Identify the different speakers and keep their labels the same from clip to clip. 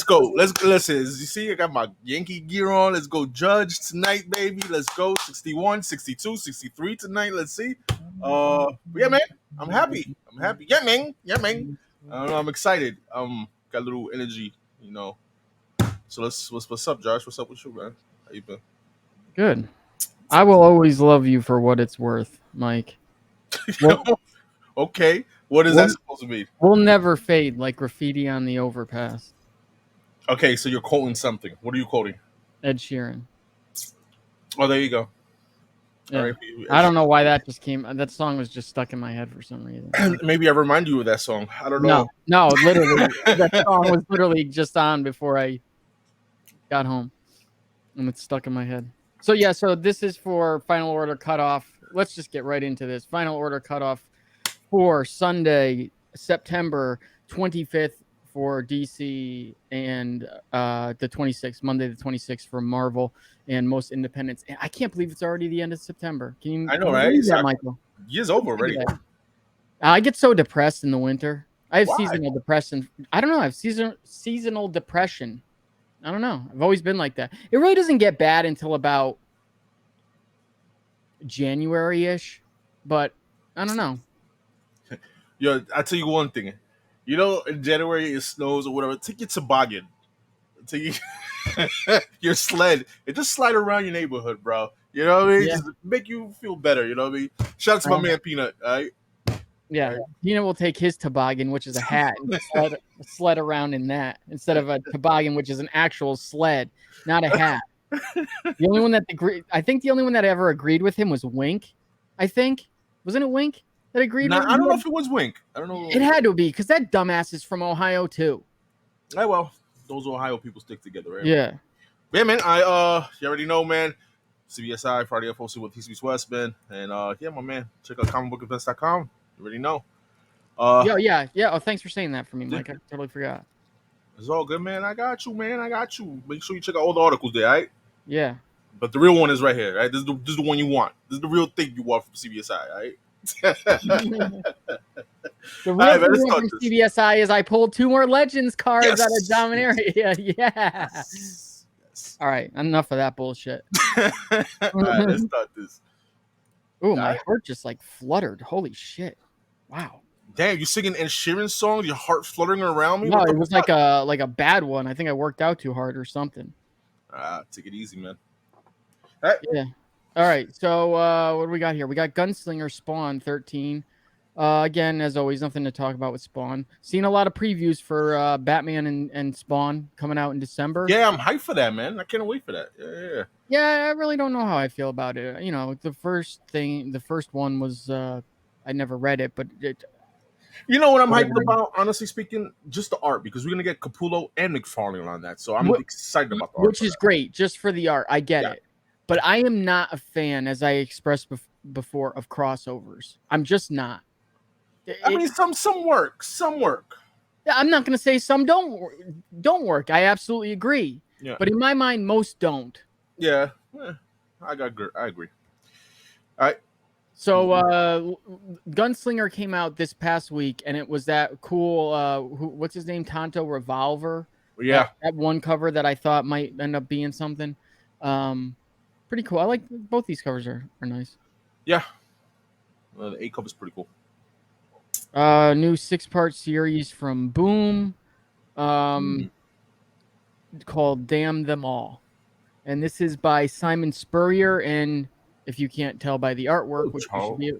Speaker 1: let's go. Let's listen. You see, I got my Yankee gear on. Let's go judge tonight, baby. Let's go 61, 62, 63 tonight. Let's see. Yeah, man. I'm happy. Yeah, man. I don't know. I'm excited. Got a little energy, So what's up, Josh? What's up with you, man? How you been?
Speaker 2: Good. I will always love you for what it's worth, Mike.
Speaker 1: Okay. What is that supposed to be?
Speaker 2: We'll never fade like graffiti on the overpass.
Speaker 1: Okay, so you're quoting something. What are you quoting?
Speaker 2: Ed Sheeran.
Speaker 1: Oh, there you go.
Speaker 2: Yeah.
Speaker 1: All right,
Speaker 2: I don't know why that just came. That song was just stuck in my head for some reason.
Speaker 1: Maybe I remind you of that song. I don't know.
Speaker 2: No, literally, that song was literally just on before I got home, and it's stuck in my head. So yeah, so this is for Final Order Cutoff. Let's just get right into this. Final Order Cutoff for Sunday, September 25th for DC and the 26th, Monday the 26th for Marvel and most independents. And I can't believe it's already the end of September.
Speaker 1: I know, right?
Speaker 2: That, Michael?
Speaker 1: Year's over already.
Speaker 2: I get so depressed in the winter. I have seasonal depression. I don't know. I have seasonal depression. I don't know. I've always been like that. It really doesn't get bad until about January-ish, but I don't know.
Speaker 1: Yo, I'll tell you one thing. In January it snows or whatever. Take your toboggan. Take your sled and just slide around your neighborhood, bro. You know what I mean?
Speaker 2: Yeah.
Speaker 1: Just make you feel better. You know what I mean? Shout out to my man Peanut. All right?
Speaker 2: Yeah, right. Peanut will take his toboggan, which is a hat, and sled around in that instead of a toboggan, which is an actual sled, not a hat. The only one that I think the only one that ever agreed with him was Wink. I think wasn't it Wink that agreed?
Speaker 1: Nah, I don't know if it was Wink. I don't know.
Speaker 2: It had to be because that dumbass is from Ohio too.
Speaker 1: Yeah, well, those Ohio people stick together, right?
Speaker 2: Yeah.
Speaker 1: Yeah, man. You already know, man. CBSI Friday FOC with TCB West, man. And yeah, my man. Check out comicbookevents.com. You already know.
Speaker 2: Yeah. Oh, thanks for saying that for me, Mike. I totally forgot.
Speaker 1: It's all good, man. I got you, man. Make sure you check out all the articles there, all right?
Speaker 2: Yeah.
Speaker 1: But the real one is right here, right? This is the one you want. This is the real thing you want from CBSI, all right?
Speaker 2: The real thing from CBSI is I pulled 2 more Legends cards out of Dominaria. Yeah. Yes. All right. Enough of that bullshit.
Speaker 1: All right, let's start this.
Speaker 2: Ooh, my heart just like fluttered. Holy shit. Wow.
Speaker 1: Damn, you singing Ed Sheeran songs? Your heart fluttering around me?
Speaker 2: No, it was like a bad one. I think I worked out too hard or something.
Speaker 1: Take it easy, man.
Speaker 2: All right. Yeah. All right. So what do we got here? We got Gunslinger Spawn 13. Again, as always, nothing to talk about with Spawn. Seen a lot of previews for Batman and Spawn coming out in December.
Speaker 1: Yeah, I'm hyped for that, man. I can't wait for that. Yeah.
Speaker 2: Yeah, I really don't know how I feel about it. The first one was I never read it, but
Speaker 1: you know what I'm hyped about, honestly speaking? Just the art, because we're going to get Capullo and McFarlane on that. So I'm excited about the art.
Speaker 2: Which is great, just for the art. I get it. But I am not a fan, as I expressed before, of crossovers. I'm just not.
Speaker 1: I mean, some work. Some work.
Speaker 2: I'm not going to say some don't work. I absolutely agree. Yeah. But in my mind, most don't.
Speaker 1: Yeah. I agree. All right.
Speaker 2: So Gunslinger came out this past week, and it was that cool, what's his name? Tonto Revolver.
Speaker 1: Yeah.
Speaker 2: That one cover that I thought might end up being something. Pretty cool. I like both these covers are nice.
Speaker 1: Yeah. The 8 cover is pretty cool.
Speaker 2: New 6-part series from Boom called Damn Them All. And this is by Simon Spurrier, and if you can't tell by the artwork, which should be,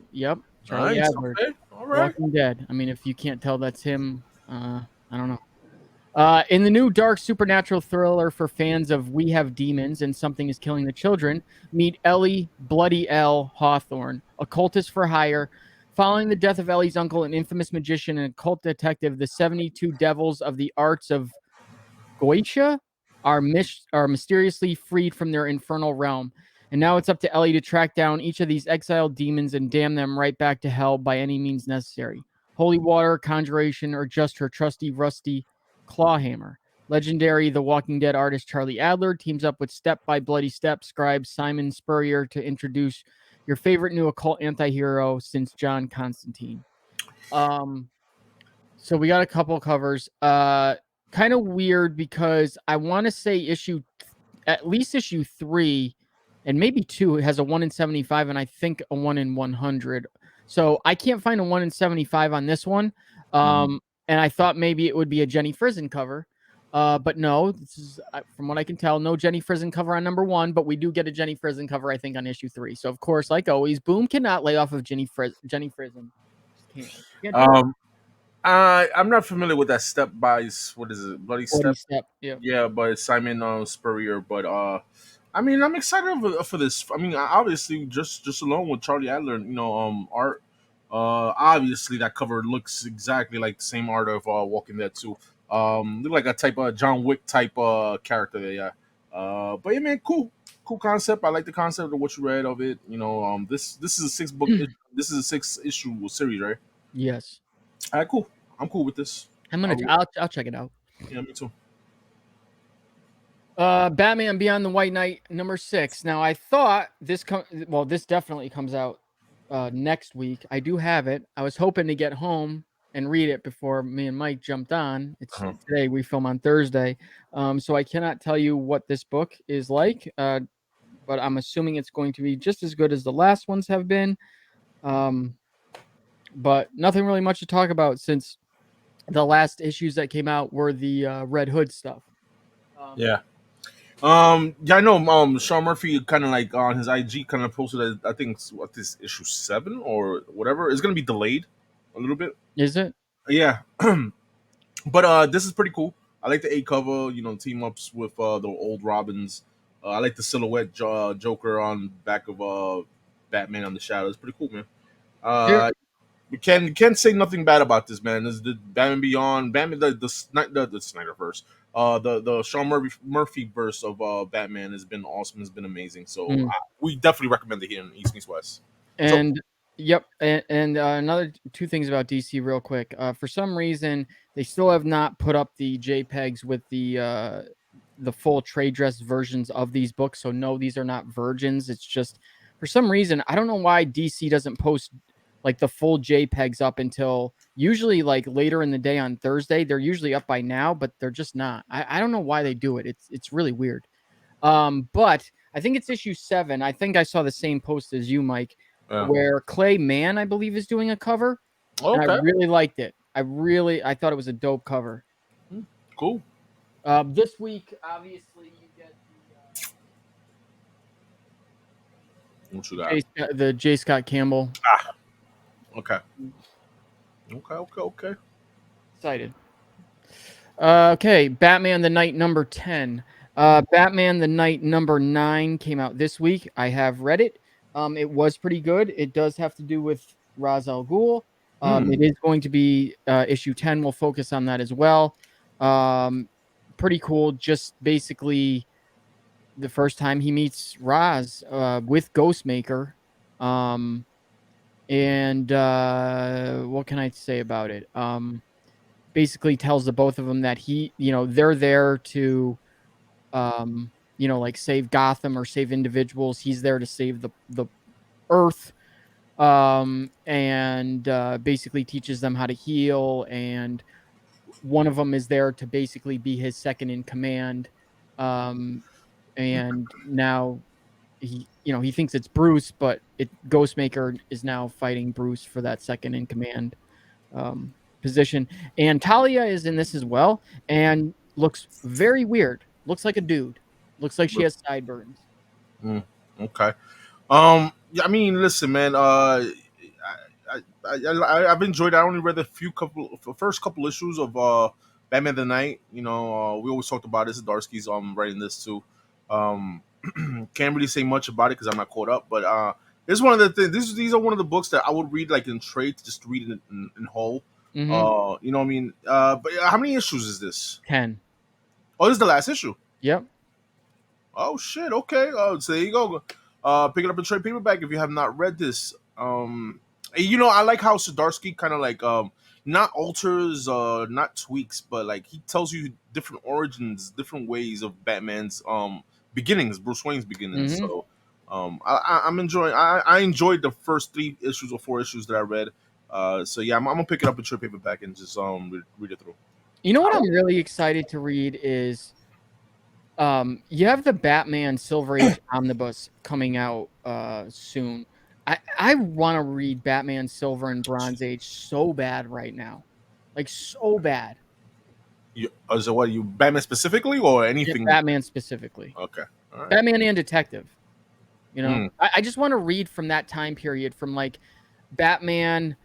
Speaker 2: Charlie Adler,
Speaker 1: all right.
Speaker 2: Walking Dead. I mean, if you can't tell that's him, I don't know. In the new dark supernatural thriller for fans of We Have Demons and Something is Killing the Children, meet Ellie Bloody L. Hawthorne, occultist for hire. Following the death of Ellie's uncle, an infamous magician and occult detective, the 72 devils of the arts of Goetia are mysteriously freed from their infernal realm. And now it's up to Ellie to track down each of these exiled demons and damn them right back to hell by any means necessary. Holy water, conjuration, or just her trusty, rusty clawhammer. Legendary The Walking Dead artist Charlie Adler teams up with Step by Bloody Step scribe Simon Spurrier to introduce your favorite new occult anti-hero since John Constantine. So we got a couple covers. kind of weird because I want to say at least issue 3 and maybe 2 has a 1 in 75 and I think a 1 in 100. So I can't find a 1 in 75 on this one. And I thought maybe it would be a Jenny Frizen cover. But no, this is, from what I can tell, no Jenny Frizen cover on number 1, but we do get a Jenny Frizen cover, I think, on issue 3. So, of course, like always, Boom cannot lay off of Jenny Frizen. Just can't do it.
Speaker 1: I'm not familiar with that step by what is it, Bloody Step?
Speaker 2: Step. Yeah.
Speaker 1: Yeah, but it's Simon Spurrier. But I mean, I'm excited for this. I mean, obviously, just alone with Charlie Adler, art. Obviously, that cover looks exactly like the same art of Walking Dead too. Look like a type of John Wick type character there. Yeah. But yeah, man, cool concept. I like the concept of what you read of it. This is a 6 book. This is a 6 issue series, right?
Speaker 2: Yes.
Speaker 1: All right, cool. I'm cool with this.
Speaker 2: I'll check it out.
Speaker 1: Yeah, me too.
Speaker 2: Batman Beyond the White Knight number 6. Now I thought this definitely comes out next week. I do have it. I was hoping to get home and read it before me and Mike jumped on. It's today. We film on Thursday, so I cannot tell you what this book is like. But I'm assuming it's going to be just as good as the last ones have been. But nothing really much to talk about since the last issues that came out were the Red Hood stuff.
Speaker 1: Yeah. Yeah, I know. Sean Murphy kind of like on his IG kind of posted that I think this issue 7 or whatever. It's gonna be delayed a little bit.
Speaker 2: Is it?
Speaker 1: Yeah. But this is pretty cool. I like the A cover. Team ups with the old Robins. I like the silhouette Joker on back of Batman on the shadow. It's pretty cool, man. We can't say nothing bad about this, man. This is the Batman Beyond, Batman the Snyder verse. The Sean Murphy verse of Batman has been awesome. Has been amazing. So we definitely recommend it here in East Meets West.
Speaker 2: And yep, and another 2 things about DC real quick. For some reason, they still have not put up the JPEGs with the full trade dress versions of these books. So no, these are not virgins. It's just for some reason I don't know why DC doesn't post like the full JPEGs up until usually like later in the day on Thursday. They're usually up by now, but they're just not. I don't know why they do it. It's really weird. But I think it's issue 7. I think I saw the same post as you, Mike, where Clay Mann, I believe, is doing a cover.
Speaker 1: Okay.
Speaker 2: And I really liked it. I thought it was a dope cover.
Speaker 1: Cool.
Speaker 2: This week, obviously, you get
Speaker 1: what you got?
Speaker 2: The J. Scott Campbell.
Speaker 1: Okay.
Speaker 2: Excited. Okay, Batman the Night number 10. Batman the Night number 9 came out this week. I have read it. It was pretty good. It does have to do with Ra's al Ghul. It is going to be issue 10. We'll focus on that as well. Pretty cool. Just basically the first time he meets Ra's with Ghostmaker. And what can I say about it? Basically tells the both of them that they're there to, like save Gotham or save individuals. He's there to save the Earth, and basically teaches them how to heal. And one of them is there to basically be his second in command. And now he thinks it's Bruce, but Ghostmaker is now fighting Bruce for that second in command position. And Talia is in this as well and looks very weird. Looks like a dude. Looks like she has sideburns.
Speaker 1: Okay. Yeah, I mean, listen, man. I've enjoyed. I only read the first couple issues of Batman the Night. We always talked about this. Darsky's writing this too. Can't really say much about it because I'm not caught up. But this is one of the things. These are one of the books that I would read like in trade, just to read it in whole. You know what I mean? But how many issues is this?
Speaker 2: 10.
Speaker 1: Oh, this is the last issue.
Speaker 2: Yep.
Speaker 1: Oh shit. Okay. So there you go. Pick it up in trade paperback if you have not read this. I like how Zdarsky kind of like not alters, not tweaks, but like he tells you different origins, different ways of Batman's beginnings, Bruce Wayne's beginnings. So I'm enjoying. I enjoyed the first 3 issues or 4 issues that I read. So yeah, I'm gonna pick it up in trade paperback and just read it through.
Speaker 2: You know what I'm really excited to read is you have the Batman Silver Age omnibus coming out soon. I want to read Batman Silver and Bronze Age so bad right now. Like so bad.
Speaker 1: So what, you Batman specifically or
Speaker 2: Yeah,
Speaker 1: anything?
Speaker 2: Batman specifically.
Speaker 1: Okay. All right.
Speaker 2: Batman and Detective. You know,
Speaker 1: Mm.
Speaker 2: I just want to read from that time period, from like Batman,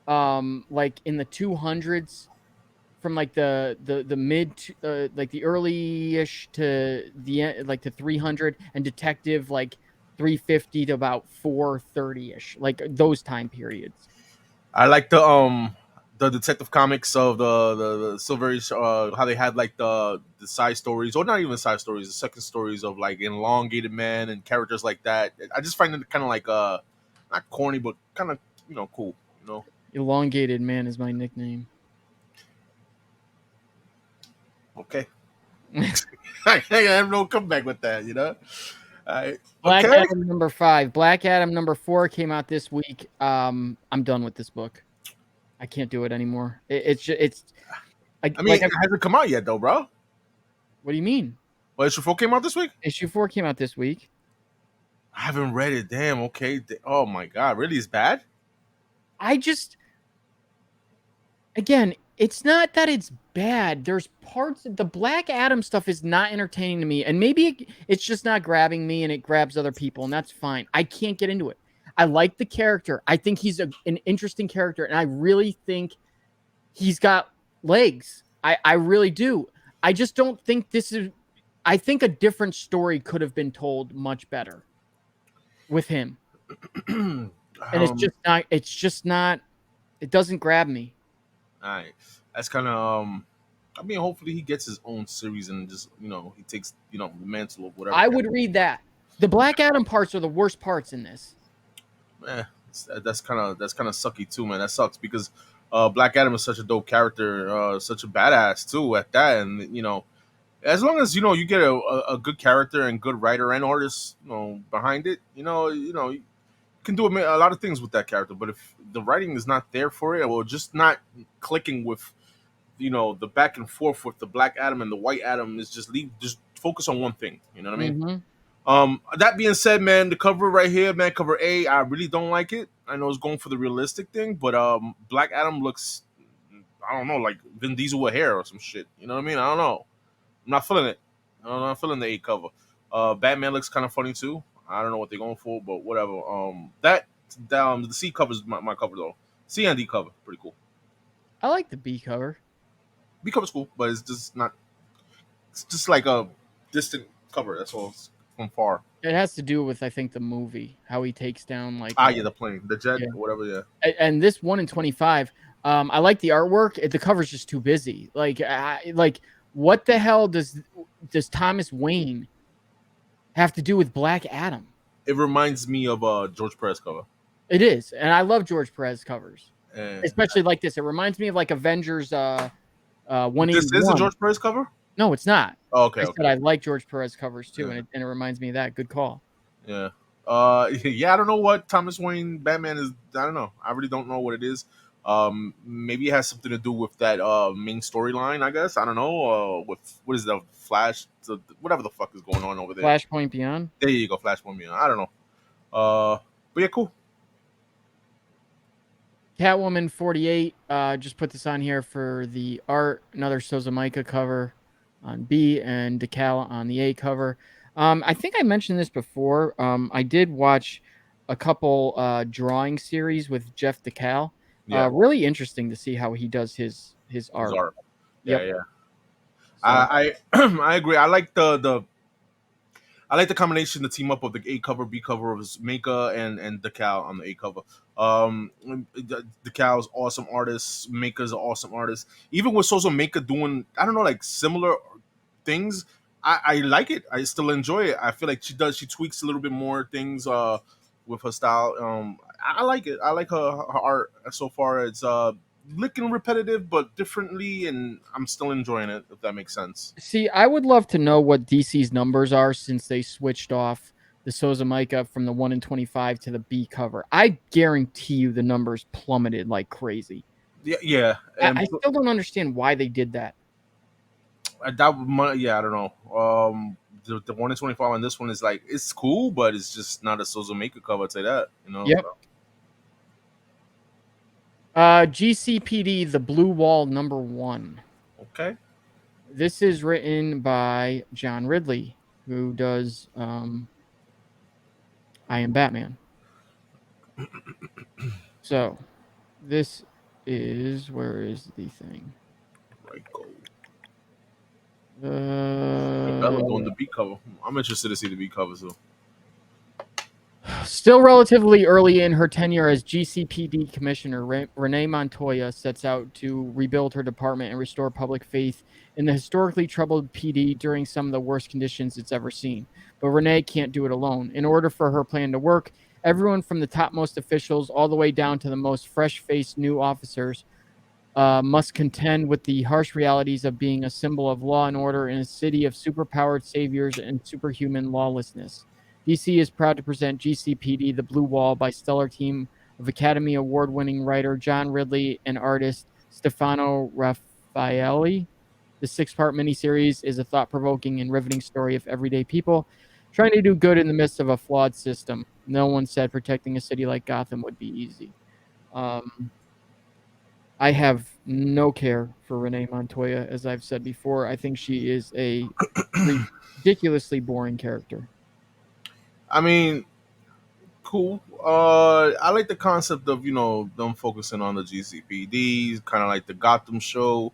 Speaker 2: like in the 200s, from like the mid like the early-ish to the end, like to 300, and Detective like 350 to about 430-ish, like those time periods.
Speaker 1: I like the Detective Comics of the Silver Age, how they had like the side stories, or not even side stories, the second stories of like elongated man and characters like that. I just find it kind of like not corny, but kind of cool. You know.
Speaker 2: Elongated Man is my nickname.
Speaker 1: Okay. I have no comeback with that. You know. I
Speaker 2: Black
Speaker 1: okay.
Speaker 2: Adam number 5. Black Adam number 4 came out this week. I'm done with this book. I can't do it anymore. It's
Speaker 1: I mean,
Speaker 2: like
Speaker 1: it hasn't come out yet though, bro.
Speaker 2: what do you mean?
Speaker 1: Well, issue 4 came out this week.
Speaker 2: Issue 4 came out this week.
Speaker 1: I haven't read it. Damn. Okay. Oh my god. Really? It's bad.
Speaker 2: I just, again, it's not that it's bad. There's parts, the Black Adam stuff is not entertaining to me, and maybe it's just not grabbing me, and it grabs other people, and that's fine. I can't get into it. I like the character. I think he's an interesting character, and I really think he's got legs. I really do. I just don't think this is. I think a different story could have been told much better with him, and it's
Speaker 1: um,
Speaker 2: just not. It's just not. It doesn't grab me.
Speaker 1: all right. That's kind of I mean, hopefully he gets his own series and just he takes the mantle of whatever.
Speaker 2: I would read that. The Black Adam parts are the worst parts in this.
Speaker 1: That's kind of sucky too, man. That sucks because Black Adam is such a dope character, such a badass too at that, and as long as you get a good character and good writer and artist behind it, you can do a lot of things with that character. But if the writing is not there for it, or just not clicking with the back and forth with the Black Adam and the White Adam, is just focus on one thing. You know what I mean?
Speaker 2: Mm-hmm.
Speaker 1: That being said, man, the cover right here, man, cover A, I really don't like it. I know it's going for the realistic thing, but Black Adam looks, I don't know, like Vin Diesel with hair or some shit. You know what I mean? I don't know. I'm not feeling it. I'm not feeling the A cover. Batman looks kind of funny too. I don't know what they're going for, but whatever. The C cover is my cover though. C and D cover, pretty cool.
Speaker 2: I like the B cover.
Speaker 1: B cover's cool, but it's just not. It's just like a distant cover. That's all. It's from far.
Speaker 2: It has to do with, I think, the movie, how he takes down like.
Speaker 1: Yeah, the plane, the jet,
Speaker 2: Yeah.
Speaker 1: whatever. Yeah.
Speaker 2: And this 1 in 25, I like the artwork. The cover's just too busy. Like what the hell does Thomas Wayne have to do with Black Adam?
Speaker 1: It reminds me of George Perez cover.
Speaker 2: It is, and I love George Perez covers,
Speaker 1: And
Speaker 2: especially like this. It reminds me of like Avengers 181.
Speaker 1: this is a George Perez cover?
Speaker 2: No, it's not.
Speaker 1: Oh, okay.
Speaker 2: I said I like George Perez covers too,
Speaker 1: Yeah.
Speaker 2: and it reminds me of that. Good call.
Speaker 1: Yeah. Yeah, I don't know what Thomas Wayne Batman is. I don't know. I really don't know what it is. Maybe it has something to do with that main storyline, I guess. I don't know. With what is the Flash, whatever the fuck is going on over there.
Speaker 2: Flashpoint Beyond.
Speaker 1: There you go, Flashpoint Beyond. I don't know. But yeah, cool.
Speaker 2: Catwoman 48. Just put this on here for the art. Another Sozomaika cover on B and Decal on the A cover. I think I mentioned this before. I did watch a couple drawing series with Jeff Decal.
Speaker 1: Yeah.
Speaker 2: Really interesting to see how he does his art.
Speaker 1: His art. Yeah,
Speaker 2: Yep.
Speaker 1: yeah.
Speaker 2: So,
Speaker 1: I I agree. I like the combination, the team up of the A cover, B cover of Maka and Decal on the A cover. Decal's awesome artist. Maka's an awesome artist. Even with Sosa Maka doing, I don't know, like similar things, I like it. I still enjoy it. I feel like she tweaks a little bit more things with her style. I like it. I like her art so far. It's looking repetitive but differently, and I'm still enjoying it, if that makes sense.
Speaker 2: see, I would love to know what DC's numbers are since they switched off the Sozomaika from the 1 in 25 to the B cover. I guarantee you the numbers plummeted like crazy.
Speaker 1: Yeah.
Speaker 2: I still don't understand why they did that.
Speaker 1: Yeah, I don't know. The 1 in 25 on this one is like it's cool, but it's just not a Sozo Maker cover. I'd say that, you know.
Speaker 2: Yep.
Speaker 1: So,
Speaker 2: GCPD, The Blue Wall #1.
Speaker 1: okay.
Speaker 2: This is written by John Ridley, who does I Am Batman. So this is, where is the thing?
Speaker 1: Right, go. Bella
Speaker 2: Uh,
Speaker 1: doing the beat cover. I'm interested to see the beat cover. So,
Speaker 2: Still relatively early in her tenure as GCPD commissioner, Renee Montoya sets out to rebuild her department and restore public faith in the historically troubled PD during some of the worst conditions it's ever seen. But Renee can't do it alone. In order for her plan to work, everyone from the topmost officials all the way down to the most fresh-faced new officers must contend with the harsh realities of being a symbol of law and order in a city of superpowered saviors and superhuman lawlessness. DC is proud to present GCPD The Blue Wall by stellar team of Academy Award winning writer John Ridley and artist Stefano Raffaelli. The 6-part miniseries is a thought provoking and riveting story of everyday people trying to do good in the midst of a flawed system. No one said protecting a city like Gotham would be easy. Um, I have no care for Renee Montoya, as I've said before. I think she is a ridiculously boring character.
Speaker 1: I mean, cool. I like the concept of them focusing on the GCPD, kind of like the Gotham show.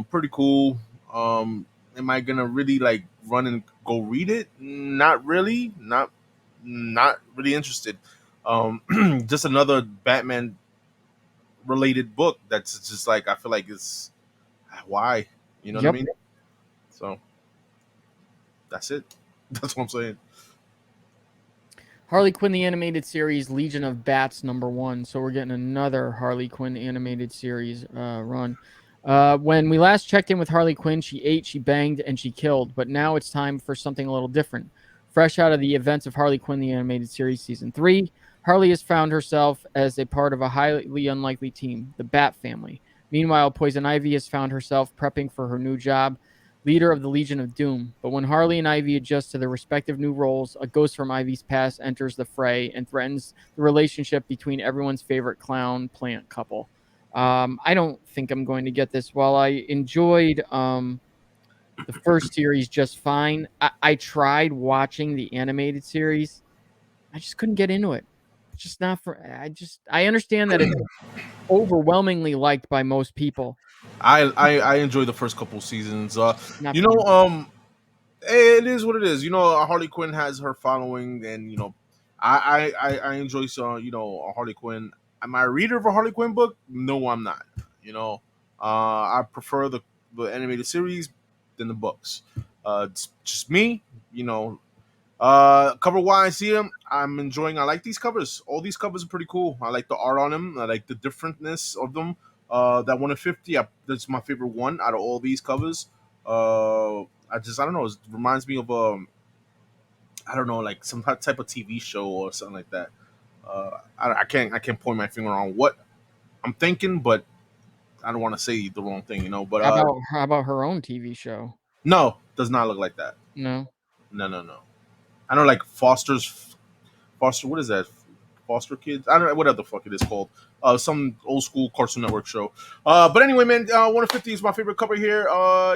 Speaker 1: Pretty cool. Am I gonna really like run and go read it? Not really. Not really interested. Just another Batman related book that's just like I feel like it's why, you know what I
Speaker 2: Yep.
Speaker 1: mean? So that's it. That's what I'm saying.
Speaker 2: Harley Quinn, the animated series, Legion of Bats #1. So we're getting another Harley Quinn animated series run. When we last checked in with Harley Quinn, she ate, she banged, and she killed. But now it's time for something a little different. Fresh out of the events of Harley Quinn, the animated series, season 3, Harley has found herself as a part of a highly unlikely team, the Bat family. Meanwhile, Poison Ivy has found herself prepping for her new job, leader of the Legion of Doom. But when Harley and Ivy adjust to their respective new roles, a ghost from Ivy's past enters the fray and threatens the relationship between everyone's favorite clown plant couple. I don't think I'm going to get this. While I enjoyed the first series just fine, I tried watching the animated series. I just couldn't get into it. It's just not for. I understand that it's overwhelmingly liked by most people.
Speaker 1: I enjoy the first couple seasons.
Speaker 2: Not
Speaker 1: You
Speaker 2: for
Speaker 1: know,
Speaker 2: me.
Speaker 1: it is what it is. Harley Quinn has her following, and I enjoy some. Harley Quinn. Am I a reader of a Harley Quinn book? No, I'm not. I prefer the animated series than the books. It's just me. Cover wise here, I'm enjoying. I like these covers. All these covers are pretty cool. I like the art on them. I like the differentness of them. That 1 in 50, that's my favorite one out of all these covers. I don't know. It reminds me of I don't know, like some type of TV show or something like that. I can't point my finger on what I'm thinking, but I don't want to say the wrong thing, But
Speaker 2: How about her own TV show?
Speaker 1: no, does not look like that.
Speaker 2: No.
Speaker 1: No, no, no. I know, like Foster. What is that? Foster Kids. I don't know whatever the fuck it is called. Some old school Cartoon Network show. But anyway, man, 150 is my favorite cover here.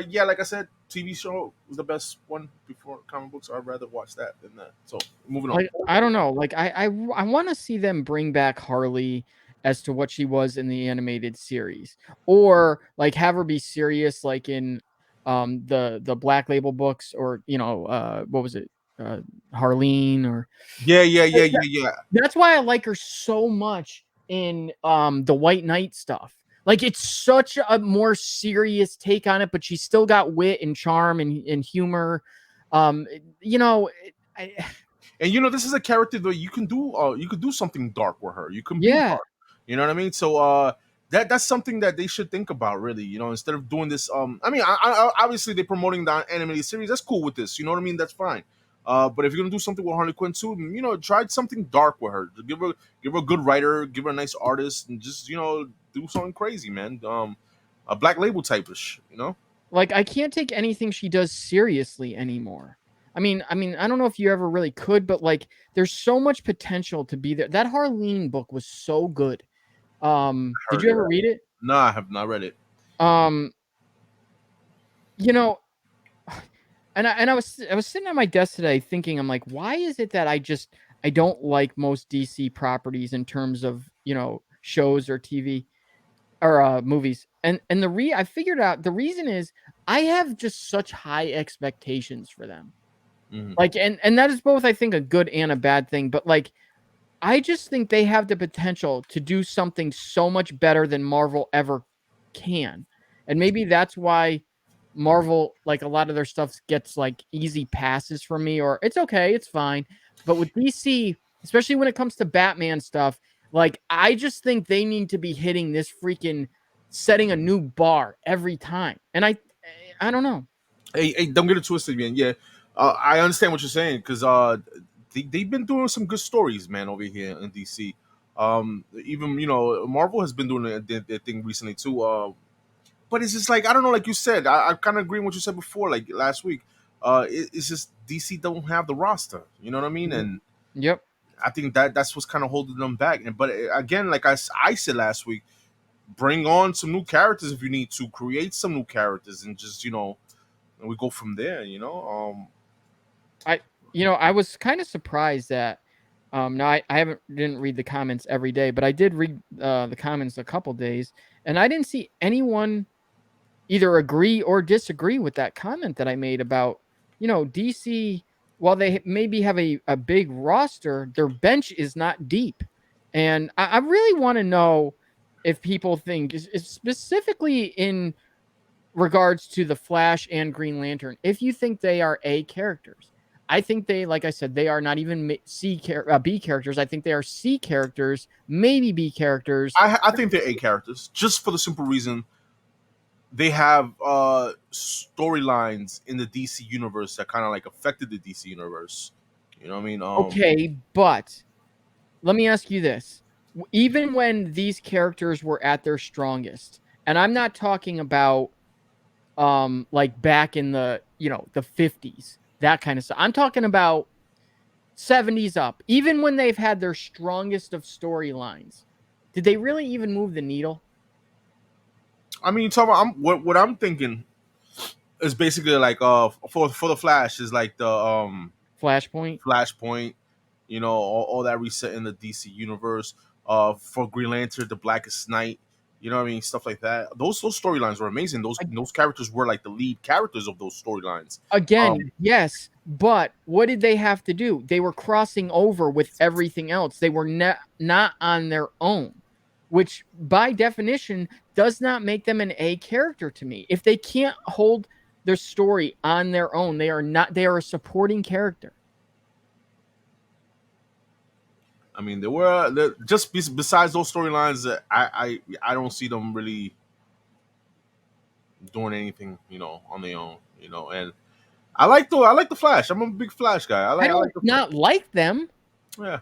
Speaker 1: Yeah, like I said, TV show was the best one before comic books. I'd rather watch that than that. So moving on.
Speaker 2: Like, I don't know. Like, I want to see them bring back Harley as to what she was in the animated series, or like have her be serious, like in the Black Label books, or what was it, Harleen, or
Speaker 1: Yeah, yeah, yeah, yeah, yeah.
Speaker 2: that's why I like her so much in the White Knight stuff. Like, it's such a more serious take on it, but she's still got wit and charm and humor. Um, you know, I,
Speaker 1: And this is a character that you could do something dark with her. You can be
Speaker 2: yeah,
Speaker 1: dark. You know what I mean? So that's something that they should think about, really. Instead of doing this. I mean, obviously they're promoting the animated series. That's cool with this. You know what I mean? That's fine. But if you're gonna do something with Harley Quinn too, try something dark with her. Give her a good writer, give her a nice artist, and just do something crazy, man. A Black Label type-ish.
Speaker 2: Like, I can't take anything she does seriously anymore. I don't know if you ever really could, but like, there's so much potential to be there. That Harleen book was so good. Did
Speaker 1: Heard
Speaker 2: you
Speaker 1: of
Speaker 2: ever
Speaker 1: that.
Speaker 2: read it?
Speaker 1: No, I have not read it.
Speaker 2: Um, you know, and I was sitting at my desk today thinking, I'm like, why is it that I don't like most DC properties in terms of, shows or TV or movies. And I figured out the reason is I have just such high expectations for them.
Speaker 1: Mhm.
Speaker 2: Like, and that is both, I think, a good and a bad thing, but like, I just think they have the potential to do something so much better than Marvel ever can. And maybe that's why Marvel, like, a lot of their stuff gets like easy passes from me, or it's okay, it's fine. But with DC, especially when it comes to Batman stuff, like, I just think they need to be hitting this freaking setting a new bar every time. And I don't know.
Speaker 1: Hey, don't get it twisted, man. Yeah, I understand what you're saying because they've been doing some good stories, man, over here in DC. Even Marvel has been doing their thing recently too. But it's just like I don't know, like you said, I kind of agree with what you said before, like last week. It's just DC don't have the roster. You know what I mean? And
Speaker 2: Yep.
Speaker 1: I think that's what's kind of holding them back. And but again, like I said last week, bring on some new characters if you need to, create some new characters, and just and we go from there.
Speaker 2: I I was kind of surprised that now I didn't read the comments every day, but I did read the comments a couple days, and I didn't see anyone either agree or disagree with that comment that I made about, DC, while they maybe have a big roster, their bench is not deep. And I really want to know if people think, specifically in regards to the Flash and Green Lantern, if you think they are A characters. I think they, like I said, they are not even B characters. I think they are C characters, maybe B characters.
Speaker 1: I think they're A characters, just for the simple reason they have storylines in the DC universe that kind of like affected the DC universe. You know what I mean?
Speaker 2: Okay, but let me ask you this. Even when these characters were at their strongest, and I'm not talking about like back in the, the 50s, that kind of stuff. I'm talking about 70s up. Even when they've had their strongest of storylines, did they really even move the needle?
Speaker 1: I mean, talking about, what I'm thinking is basically like for the Flash is like the
Speaker 2: Flashpoint?
Speaker 1: Flashpoint, all that reset in the DC universe. For Green Lantern, the Blackest Night, you know what I mean, stuff like that. Those storylines were amazing. Those characters were like the lead characters of those storylines.
Speaker 2: Again, yes, but what did they have to do? They were crossing over with everything else. They were not on their own, which by definition does not make them an A character to me. If they can't hold their story on their own, they are a supporting character.
Speaker 1: I mean, just besides those storylines, I don't see them really doing anything, on their own, and I like the Flash. I'm a big Flash guy. I
Speaker 2: I
Speaker 1: like I
Speaker 2: don't
Speaker 1: like the
Speaker 2: not like them.
Speaker 1: yeah.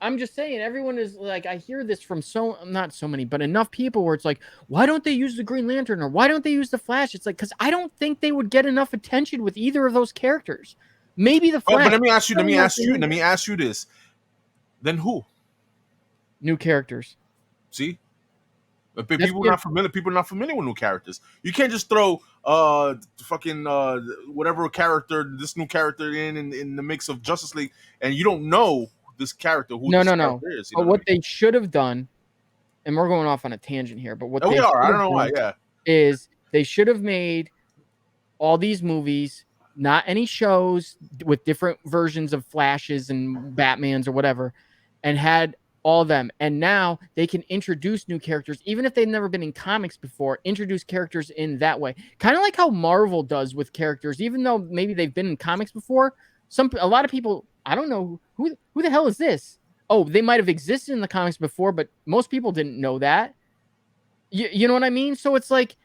Speaker 2: I'm just saying, everyone is like, I hear this from not so many, but enough people where it's like, why don't they use the Green Lantern or why don't they use the Flash? It's like, because I don't think they would get enough attention with either of those characters. Maybe the
Speaker 1: But
Speaker 2: Flash.
Speaker 1: let me ask you.
Speaker 2: I
Speaker 1: Let
Speaker 2: don't
Speaker 1: me
Speaker 2: know if
Speaker 1: ask
Speaker 2: they
Speaker 1: you.
Speaker 2: need
Speaker 1: Let me ask you this. Then who?
Speaker 2: new characters.
Speaker 1: See, but
Speaker 2: That's
Speaker 1: people not familiar. People not familiar with new characters. You can't just throw fucking whatever character, this new character in the mix of Justice League, and you don't know this character, who
Speaker 2: No,
Speaker 1: this
Speaker 2: no, no.
Speaker 1: character is. You
Speaker 2: But
Speaker 1: know what I
Speaker 2: what
Speaker 1: mean?
Speaker 2: they should have done, and we're going off on a tangent here, but what
Speaker 1: And we
Speaker 2: they
Speaker 1: are.
Speaker 2: should
Speaker 1: I don't
Speaker 2: have
Speaker 1: know why.
Speaker 2: done
Speaker 1: Yeah.
Speaker 2: is they should have made all these movies, not any shows with different versions of Flashes and Batmans or whatever, and had all of them. And now they can introduce new characters, even if they've never been in comics before, introduce characters in that way. Kind of like how Marvel does with characters, even though maybe they've been in comics before. A lot of people, I don't know who the hell is this? Oh, they might have existed in the comics before, but most people didn't know that. You know what I mean? So it's like,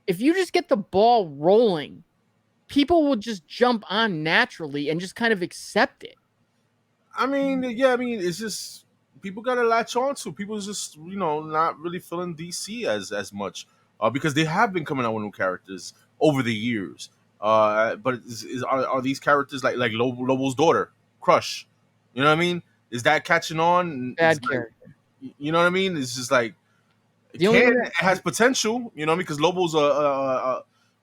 Speaker 2: if you just get the ball rolling, people will just jump on naturally and just kind of accept it.
Speaker 1: I mean, yeah. I mean, it's just people got to latch on to. People just not really feeling DC as much because they have been coming out with new characters. over the years. But are these characters like Lobo's daughter, Crush? You know what I mean? Is that catching on?
Speaker 2: Bad character.
Speaker 1: You know what I mean? It's just like
Speaker 2: The only one
Speaker 1: it has potential. You know what I mean? Because Lobo's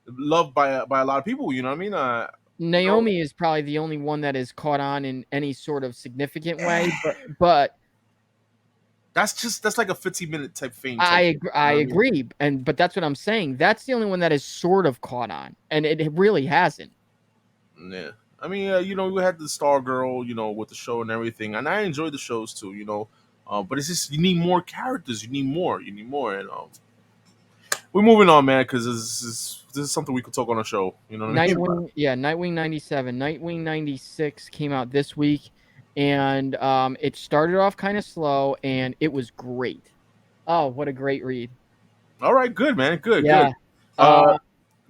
Speaker 1: loved by a lot of people. You know what I mean?
Speaker 2: Naomi is probably the only one that is caught on in any sort of significant way, but
Speaker 1: that's like a 15-minute type thing.
Speaker 2: I agree, but that's what I'm saying. That's the only one that is sort of caught on, and it really hasn't.
Speaker 1: Yeah, I mean, we had the Star Girl, with the show and everything, and I enjoyed the shows too, but it's just you need more characters, you need more, and we're moving on, man, because this is something we could talk on a show. You know what I mean?
Speaker 2: Nightwing 97, Nightwing 96 came out this week, and it started off kind of slow, and it was great. Oh, what a great read!
Speaker 1: All right, good, man, good.
Speaker 2: Yeah.
Speaker 1: Go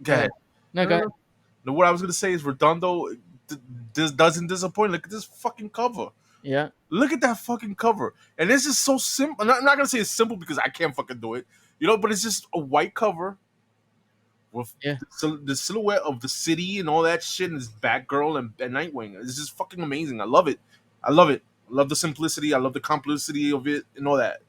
Speaker 1: ahead.
Speaker 2: No, go ahead.
Speaker 1: No, what I was gonna say is Redondo doesn't disappoint. Look at this fucking cover.
Speaker 2: Yeah.
Speaker 1: Look at that fucking cover. And this is so simple. I'm not gonna say it's simple because I can't fucking do it. But it's just a white cover with the silhouette of the city and all that shit, and this Batgirl and Nightwing. It's just fucking amazing. I love it. I love the simplicity. I love the complicity of it and all that.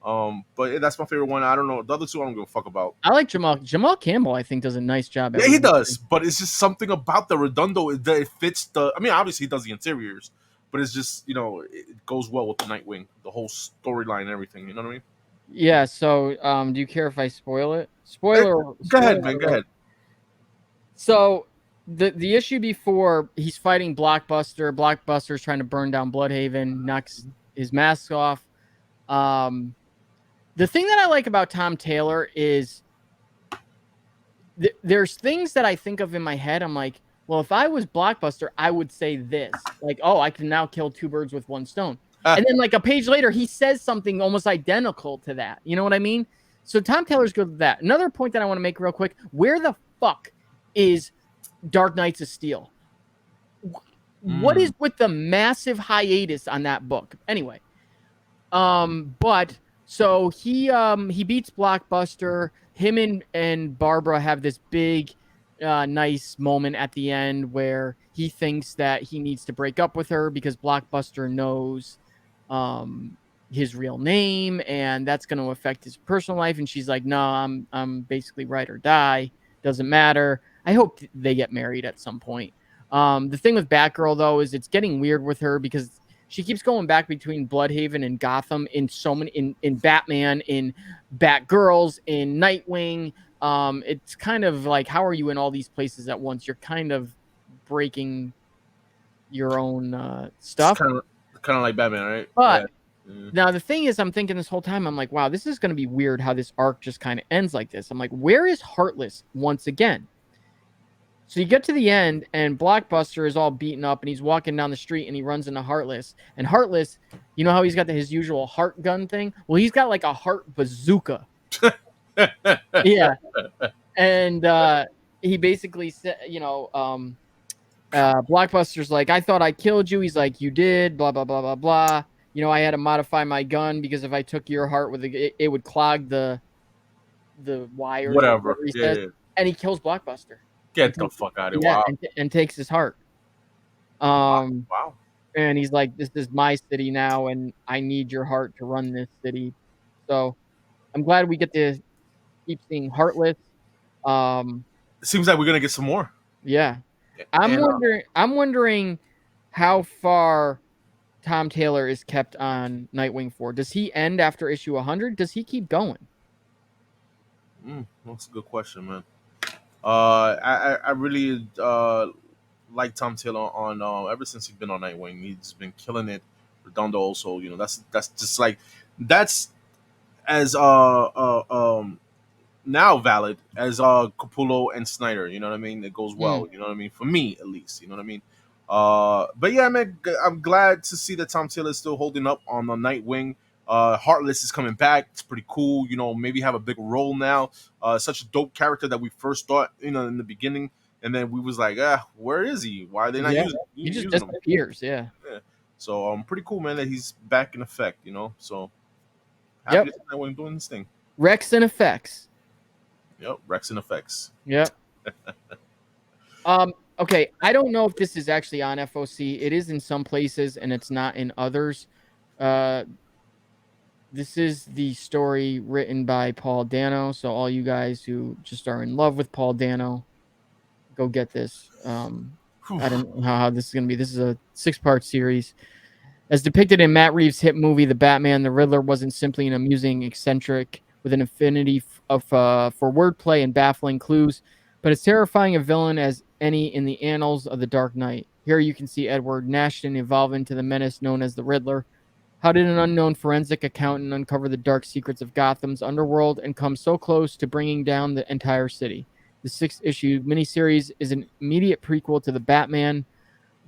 Speaker 1: But that's my favorite one. I don't know. The other two I don't give a fuck about.
Speaker 2: I like Jamal Campbell, I think, does a nice job.
Speaker 1: Yeah, he does. But it's just something about the Redondo that it fits the. I mean, obviously he does the interiors, but it's just it goes well with the Nightwing, the whole storyline and everything. You know what I mean?
Speaker 2: Yeah. So, do you care if I spoil it? Spoiler.
Speaker 1: Go ahead, man. Go ahead.
Speaker 2: So the issue before, he's fighting Blockbuster. Blockbuster's trying to burn down Bloodhaven, knocks his mask off. The thing that I like about Tom Taylor is there's things that I think of in my head. I'm like, well, if I was Blockbuster, I would say this. Like, oh, I can now kill two birds with one stone. And then like a page later, he says something almost identical to that. You know what I mean? So Tom Taylor's good with that. Another point that I want to make real quick. Where the fuck is Dark Knights of Steel? What is with the massive hiatus on that book? Anyway. But so he beats Blockbuster. Him and Barbara have this big, nice moment at the end where he thinks that he needs to break up with her because Blockbuster knows, his real name, and that's going to affect his personal life. And she's like, no, I'm basically ride or die. Doesn't matter. I hope they get married at some point. The thing with Batgirl though, is it's getting weird with her because she keeps going back between Bloodhaven and Gotham in so many, in Batman, in Batgirls, in Nightwing. It's kind of like, how are you in all these places at once? You're kind of breaking your own stuff.
Speaker 1: Kind of like Batman, right?
Speaker 2: But now the thing is, I'm thinking this whole time, I'm like, wow, this is going to be weird how this arc just kind of ends like this. I'm like, where is Heartless once again? So you get to the end, and Blockbuster is all beaten up, and he's walking down the street, and he runs into Heartless. And Heartless, you know how he's got his usual heart gun thing? Well, he's got like a heart bazooka. Yeah. And he basically said, Blockbuster's like, I thought I killed you. He's like, you did, blah, blah, blah, blah, blah. I had to modify my gun because if I took your heart with it would clog the wires.
Speaker 1: Whatever.
Speaker 2: He says. Yeah. And he kills Blockbuster.
Speaker 1: Get the fuck out of here. Wow.
Speaker 2: And takes his heart.
Speaker 1: Wow.
Speaker 2: And he's like, this is my city now, and I need your heart to run this city. So I'm glad we get to keep seeing Heartless.
Speaker 1: It seems like we're gonna get some more.
Speaker 2: Yeah. I'm wondering how far Tom Taylor is kept on Nightwing for. Does he end after issue 100? Does he keep going?
Speaker 1: That's a good question, man. I really like Tom Taylor on ever since he's been on Nightwing. He's been killing it. Redondo also, that's just like that's as now valid as Capullo and Snyder. You know what I mean? It goes well. You know what I mean? For me, at least. You know what I mean? But yeah, man, I'm glad to see that Tom Taylor is still holding up on the Nightwing. Heartless is coming back. It's pretty cool. Maybe have a big role now. Such a dope character that we first thought, in the beginning, and then we was like, where is he? Why are they not using him?
Speaker 2: He just disappears. Yeah.
Speaker 1: So pretty cool, man, that he's back in effect. So happy to see Nightwing doing this thing.
Speaker 2: Rex and Effects.
Speaker 1: Yep, Rex and Effects.
Speaker 2: Yep. Okay, I don't know if this is actually on FOC. It is in some places and it's not in others. This is the story written by Paul Dano. So all you guys who just are in love with Paul Dano, go get this. I don't know how this is going to be. This is a 6-part series. As depicted in Matt Reeves' hit movie The Batman, the Riddler wasn't simply an amusing eccentric with an affinity for wordplay and baffling clues, but as terrifying a villain as any in the annals of the Dark Knight. Here you can see Edward Nashton evolve into the menace known as the Riddler. How did an unknown forensic accountant uncover the dark secrets of Gotham's underworld and come so close to bringing down the entire city? The 6-issue miniseries is an immediate prequel to The Batman,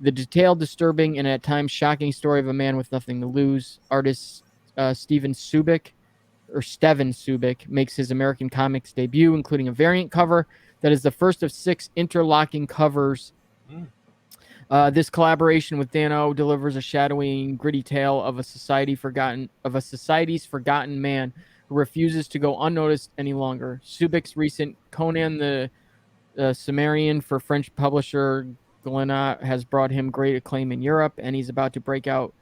Speaker 2: the detailed, disturbing, and at times shocking story of a man with nothing to lose. Artist Steven Subic makes his American Comics debut, including a variant cover that is the first of 6 interlocking covers. This collaboration with Dano delivers a shadowy and gritty tale of a society's forgotten man who refuses to go unnoticed any longer. Subic's recent Conan the Cimmerian for French publisher Glénat has brought him great acclaim in Europe, and he's about to break out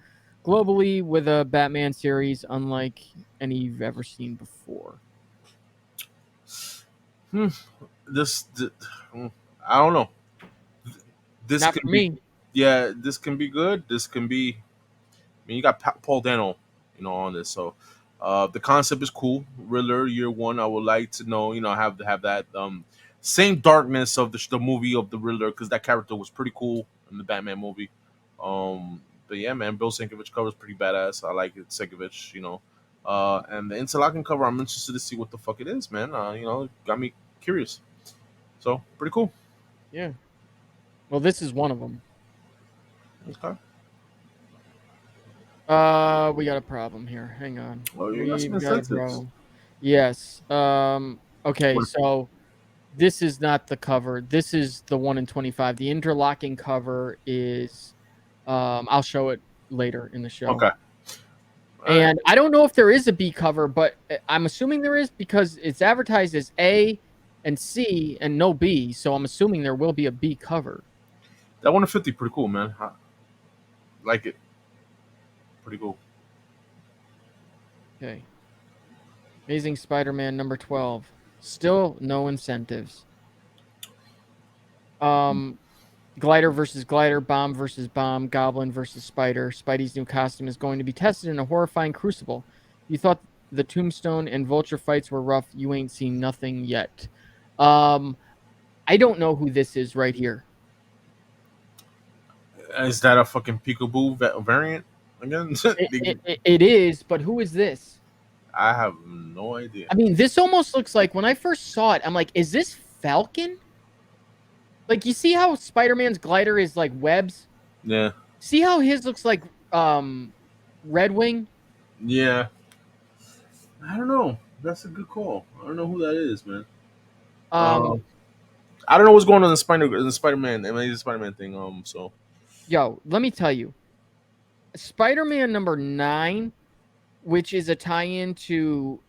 Speaker 2: globally with a Batman series unlike any you've ever seen before.
Speaker 1: This, I don't know. This
Speaker 2: Not
Speaker 1: can
Speaker 2: for
Speaker 1: be,
Speaker 2: me.
Speaker 1: yeah, this can be good. This can be. I mean, you got Paul Dano, on this. So, the concept is cool. Riddler year one. I would like to know, have that same darkness of the movie of the Riddler, because that character was pretty cool in the Batman movie. But yeah, man, Bill Sienkiewicz cover is pretty badass. I like it, Sienkiewicz. And the interlocking cover, I'm interested to see what the fuck it is, man. Got me curious. So pretty cool.
Speaker 2: Yeah. Well, this is one of them.
Speaker 1: Okay.
Speaker 2: We got a problem here. Hang on.
Speaker 1: Well, you got some
Speaker 2: We've got a
Speaker 1: incentives.
Speaker 2: problem. Yes. Okay, so this is not the cover. This is the 1 in 25. The interlocking cover is I'll show it later in the show.
Speaker 1: Okay.
Speaker 2: And I don't know if there is a B cover, but I'm assuming there is because it's advertised as A and C and no B. So I'm assuming there will be a B cover.
Speaker 1: That 1 in 50, pretty cool, man. I like it. Pretty cool.
Speaker 2: Okay. Amazing Spider-Man number 12. Still no incentives. Glider versus glider, bomb versus bomb, goblin versus spider. Spidey's new costume is going to be tested in a horrifying crucible. You thought the Tombstone and Vulture fights were rough. You ain't seen nothing yet. I don't know who this is right here.
Speaker 1: Is that a fucking peekaboo variant again?
Speaker 2: It is, but who is this?
Speaker 1: I have no idea.
Speaker 2: I mean, this almost looks like, when I first saw it, I'm like, is this Falcon? Like, you see how Spider-Man's glider is like webs?
Speaker 1: Yeah.
Speaker 2: See how his looks like Red Wing?
Speaker 1: Yeah. I don't know. That's a good call. I don't know who that is, man. I don't know what's going on in the Spider-Man, Amazing Spider-Man thing. So.
Speaker 2: Yo, let me tell you. Spider-Man number 9, which is a tie-in to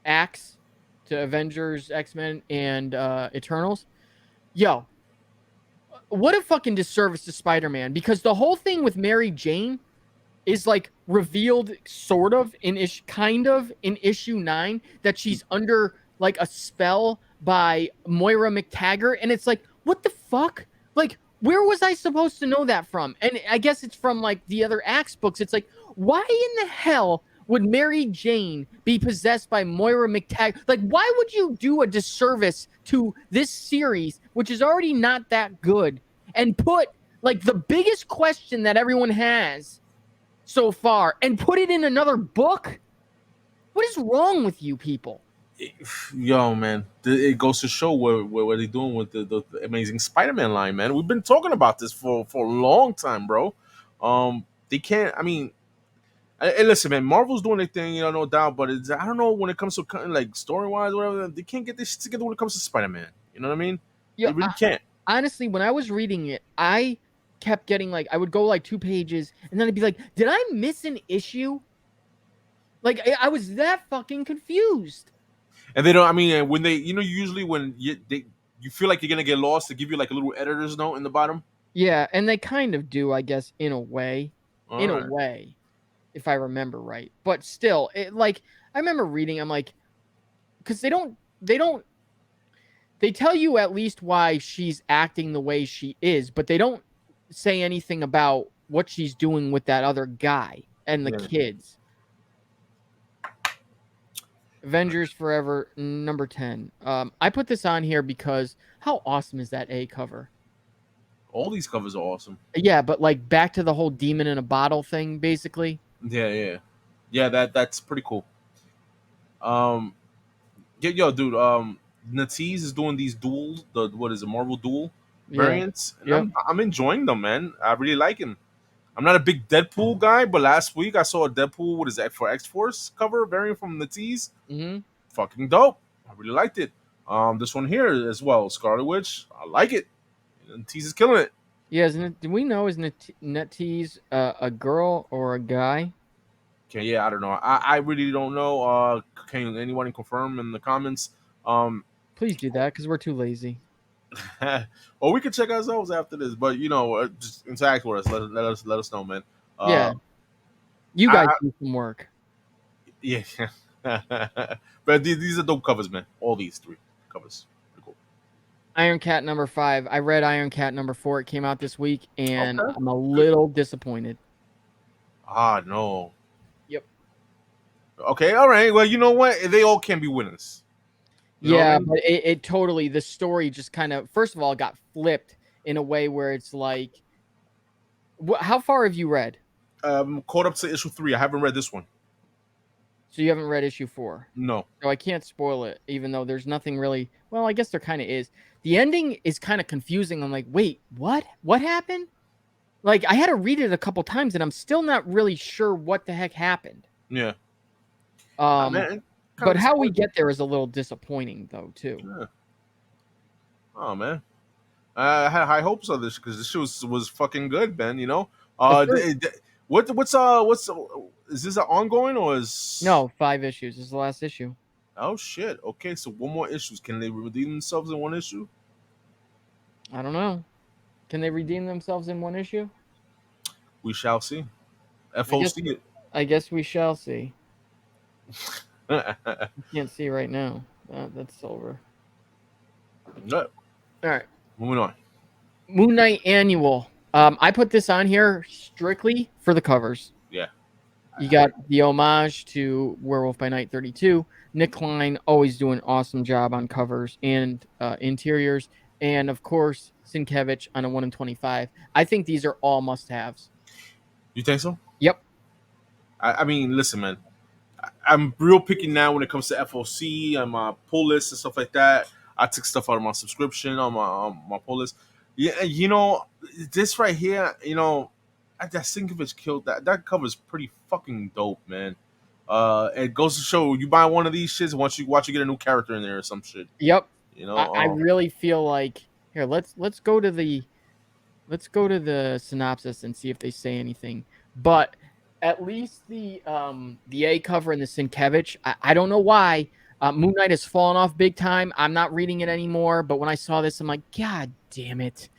Speaker 2: Axe, to Avengers, X-Men, and Eternals. Yo, what a fucking disservice to Spider-Man, because the whole thing with Mary Jane is like revealed sort of in issue 9, that she's under like a spell by Moira McTaggart, and it's like, what the fuck? Like, where was I supposed to know that from? And I guess it's from like the other Axe books. It's like, why in the hell would Mary Jane be possessed by Moira McTaggart? Like, why would you do a disservice to this series, which is already not that good, and put like the biggest question that everyone has so far and put it in another book? What is wrong with you people?
Speaker 1: Yo, man, it goes to show what they're doing with the Amazing Spider-Man line, man. We've been talking about this for a long time, bro. They can't. I mean, and listen, man, Marvel's doing their thing, no doubt. But I don't know, when it comes to kind of like story wise, whatever. They can't get this shit together when it comes to Spider-Man. You know what I mean?
Speaker 2: Yeah,
Speaker 1: they really can't.
Speaker 2: Honestly, when I was reading it, I kept getting like, I would go like 2 pages, and then I'd be like, did I miss an issue? Like, I was that fucking confused.
Speaker 1: And they don't. I mean, when they, usually when you feel like you're gonna get lost, they give you like a little editor's note in the bottom.
Speaker 2: Yeah, and they kind of do, I guess, in a way.
Speaker 1: All
Speaker 2: In a
Speaker 1: right.
Speaker 2: way, if I remember right. But still, I remember reading, I'm like, because they tell you at least why she's acting the way she is, but they don't say anything about what she's doing with that other guy and the
Speaker 1: Yeah.
Speaker 2: kids. Avengers Forever number 10. I put this on here because how awesome is that A cover?
Speaker 1: All these covers are awesome.
Speaker 2: Yeah, but like back to the whole demon in a bottle thing, basically.
Speaker 1: Yeah. That's pretty cool. Um, yeah, yo, dude. Natiz is doing these duels. The what is it, Marvel Duel
Speaker 2: Yeah.
Speaker 1: variants, and
Speaker 2: Yep.
Speaker 1: I'm enjoying them, man. I really like them. I'm not a big Deadpool guy, but last week I saw a Deadpool. What is that for X Force cover variant from Natiz?
Speaker 2: Mm-hmm.
Speaker 1: Fucking dope. I really liked it. This one here as well, Scarlet Witch. I like it. Natiz is killing it.
Speaker 2: Yeah, do we know is Nettease a girl or a guy?
Speaker 1: Okay, yeah, I don't know. I really don't know. Can anyone confirm in the comments? Um,
Speaker 2: Please do that because we're too lazy.
Speaker 1: or we could check ourselves after this. But just interact with us. Let us know, man.
Speaker 2: Yeah,
Speaker 1: Uh,
Speaker 2: you guys
Speaker 1: I
Speaker 2: do some work.
Speaker 1: yeah, but these are dope covers, man. All these three covers, pretty cool.
Speaker 2: Iron Cat number 5. I read Iron Cat number 4. It came out this week, and
Speaker 1: Okay,
Speaker 2: I'm a
Speaker 1: good.
Speaker 2: little disappointed.
Speaker 1: No.
Speaker 2: Yep.
Speaker 1: Okay, all right. Well, you know what? They all can be winners. You know what I
Speaker 2: Yeah,
Speaker 1: mean?
Speaker 2: but it totally, the story just kind of, first of all, got flipped in a way where it's like, how far have you read?
Speaker 1: Caught up to issue 3. I haven't read this one.
Speaker 2: So you haven't read issue 4.
Speaker 1: No.
Speaker 2: So I can't spoil it, even though there's nothing really. Well, I guess there kind of is. The ending is kind of confusing. I'm like, wait, what? What happened? Like, I had to read it a couple times, and I'm still not really sure what the heck happened.
Speaker 1: Yeah.
Speaker 2: Um,
Speaker 1: Man, kind
Speaker 2: but
Speaker 1: of
Speaker 2: how we
Speaker 1: disappointing.
Speaker 2: get there is a little disappointing, though, too.
Speaker 1: Yeah. Oh man. I had high hopes of this because this shit was fucking good, man.
Speaker 2: The
Speaker 1: Uh,
Speaker 2: first,
Speaker 1: what's is this an ongoing or is?
Speaker 2: no, 5 issues. This is the last issue.
Speaker 1: Oh shit. Okay, so one more issues. Can they redeem themselves in one issue?
Speaker 2: I don't know. Can they redeem themselves in one issue?
Speaker 1: We shall see.
Speaker 2: I guess.
Speaker 1: FOC it.
Speaker 2: I guess we shall see.
Speaker 1: Yeah.
Speaker 2: I can't see right now. That's silver.
Speaker 1: All
Speaker 2: All right.
Speaker 1: Moving on.
Speaker 2: Moon Knight Annual. I put this on here strictly for the covers.
Speaker 1: Yeah.
Speaker 2: You got the homage to Werewolf by Night 32. Nick Klein always doing an awesome job on covers and interiors. And, of course, Sienkiewicz on a 1 in 25. I think these are all must-haves.
Speaker 1: You think so?
Speaker 2: Yep.
Speaker 1: I mean, listen, man. I'm real picky now when it comes to FOC and my pull list and stuff like that. I took stuff out of my subscription on my pull list. Yeah, this right here, that Sinkovich killed that cover is pretty fucking dope, man. It goes to show you buy one of these shits once you watch you get a new character in there or some shit.
Speaker 2: Yep.
Speaker 1: You know,
Speaker 2: I really feel like here. Let's go to the synopsis and see if they say anything. But at least the A cover and the Sienkiewicz, I don't know why. Moon Knight has fallen off big time. I'm not reading it anymore. But when I saw this, I'm like, God damn it.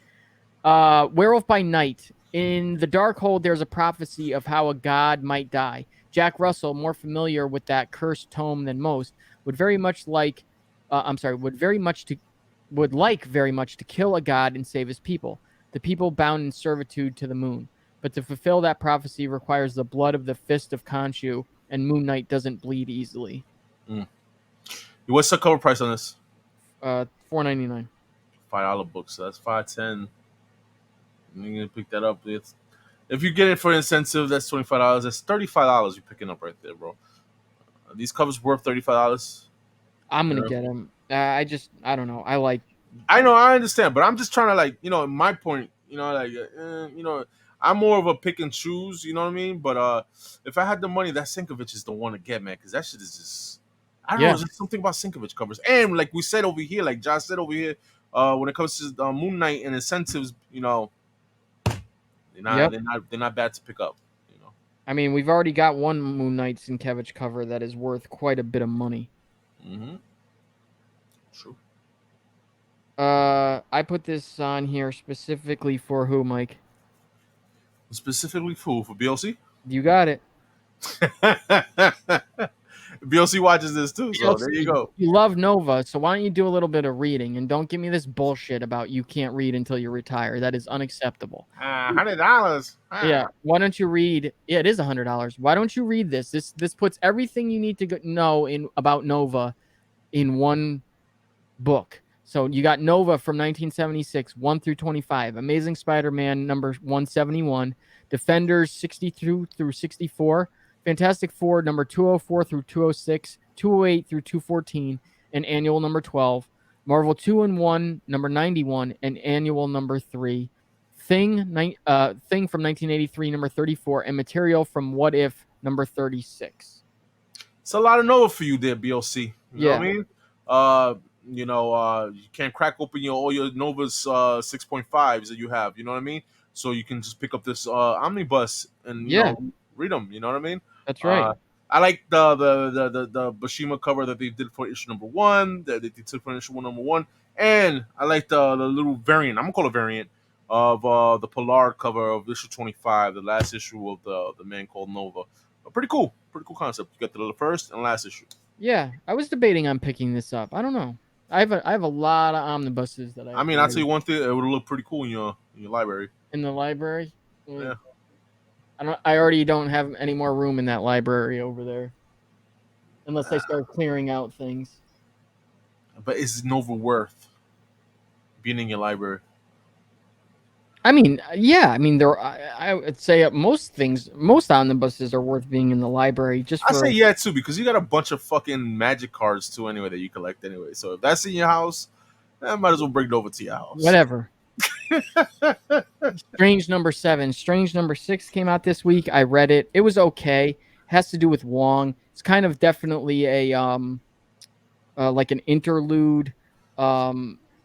Speaker 2: Werewolf by Night. In the Darkhold, there's a prophecy of how a god might die. Jack Russell, more familiar with that cursed tome than most, would very much like, would like very much to kill a god and save his people, the people bound in servitude to the moon. But to fulfill that prophecy requires the blood of the fist of Khonshu, and Moon Knight doesn't bleed easily.
Speaker 1: what's the cover price on this?
Speaker 2: $4.99.
Speaker 1: $5 books. So that's $5.10. You're gonna pick that up. If you get it for incentive, that's $25. That's $35 you're picking up right there, bro. Are these covers worth $35?
Speaker 2: I'm gonna get him. I don't know.
Speaker 1: I know, I understand, but I'm just trying to in my point, I'm more of a pick and choose, you know what I mean? But if I had the money, that Sinkovich is the one to get, man, because that shit is just, I don't know,
Speaker 2: Yeah.
Speaker 1: there's something about Sinkovich covers, and like we said over here, like Josh said over here, when it comes to Moon Knight and incentives,
Speaker 2: Yep.
Speaker 1: they're not bad to pick up,
Speaker 2: I mean, we've already got one Moon Knight Sienkiewicz cover that is worth quite a bit of money.
Speaker 1: hmm True.
Speaker 2: I put this on here specifically for who, Mike?
Speaker 1: Specifically for BLC.
Speaker 2: You got it.
Speaker 1: BLC watches this too, so there you
Speaker 2: BLC,
Speaker 1: go.
Speaker 2: you love Nova, so why don't you do a little bit of reading and don't give me this bullshit about you can't read until you retire. That is unacceptable.
Speaker 1: $100.
Speaker 2: Yeah, why don't you read? Yeah, it is $100. Why don't you read this? This puts everything you need to know in about Nova in one book. So you got Nova from 1976, 1 through 25, Amazing Spider-Man number 171, Defenders 62 through 64, Fantastic Four number 204 through 206, 208 through 214, and annual number 12, Marvel 2-in-1 number 91, and annual number 3, Thing from 1983 number 34, and material from What If number 36.
Speaker 1: It's a lot of Nova for you there, BLC. You know
Speaker 2: Yeah.
Speaker 1: what I mean? You can't crack open all your Nova's 6.5s that you have. You know what I mean? So you can just pick up this omnibus and read them. You know what I mean?
Speaker 2: That's right.
Speaker 1: I like the Bashima cover that they did for issue number 1. That they did for issue number 1, and I like the little variant. I'm gonna call it variant of the Polar cover of issue 25, the last issue of the Man Called Nova. Pretty cool concept. You got the first and last issue.
Speaker 2: Yeah, I was debating on picking this up. I don't know. I have a lot of omnibuses that
Speaker 1: I mean, I'll tell you one thing. It would look pretty cool in your library.
Speaker 2: In the library.
Speaker 1: Yeah.
Speaker 2: I already don't have any more room in that library over there, unless they start clearing out things.
Speaker 1: But is Nova worth being in your library?
Speaker 2: I mean, yeah. I mean, I would say most omnibuses are worth being in the library.
Speaker 1: I say yeah too, because you got a bunch of fucking Magic cards too anyway that you collect anyway. So if that's in your house, I might as well bring it over to your house.
Speaker 2: Whatever. Strange number 7. Strange number 6 came out this week. I read it. It was okay. Has to do with Wong. It's kind of definitely a like an interlude.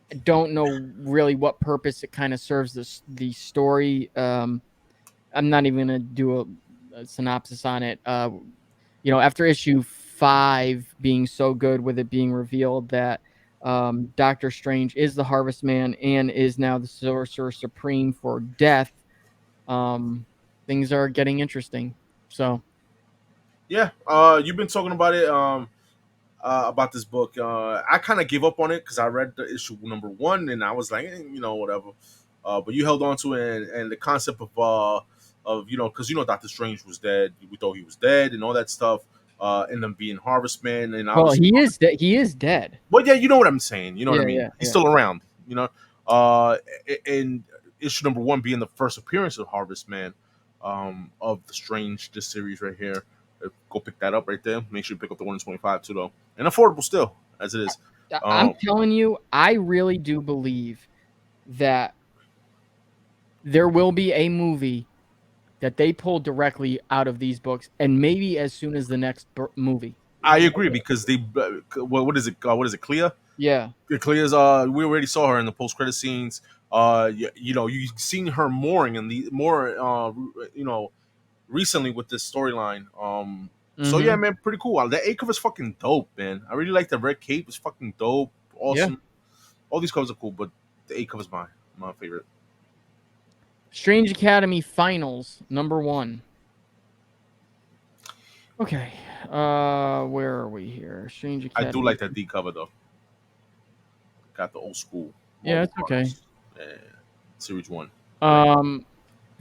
Speaker 2: I don't know really what purpose it kind of serves the story. I'm not even gonna do a synopsis on it. After issue 5 being so good, with it being revealed that Doctor Strange is the Harvest Man and is now the Sorcerer Supreme for death, things are getting interesting. So
Speaker 1: yeah, you've been talking about it. About this book. I kind of gave up on it because I read the issue number 1 and I was like, whatever. But you held on to it, and the concept of because Doctor Strange was dead. We thought he was dead and all that stuff. And them being Harvest Man, and
Speaker 2: he is he is dead.
Speaker 1: But yeah, you know what I'm saying. You know what I mean.
Speaker 2: Yeah,
Speaker 1: He's still around. And issue number 1 being the first appearance of Harvest Man, of the Strange this series right here. Go pick that up right there. Make sure you pick up the 125 too, though, and affordable still as it is.
Speaker 2: I'm telling you, I really do believe that there will be a movie that they pull directly out of these books, and maybe as soon as the next movie.
Speaker 1: I agree, because they what is it? What is it? Clea?
Speaker 2: Yeah.
Speaker 1: Clea's. We already saw her in the post-credit scenes. You've seen her mooring and the more. Recently with this storyline. So yeah, man, pretty cool. The A cover is fucking dope, man. I really like the red cape. It's fucking dope. Awesome. Yeah. All these covers are cool, but the A cover is my favorite.
Speaker 2: Strange Academy Finals number 1. Okay. Where are we here? Strange Academy.
Speaker 1: I do like that D cover though. Got the old school.
Speaker 2: Yeah, it's okay.
Speaker 1: Yeah. Series 1.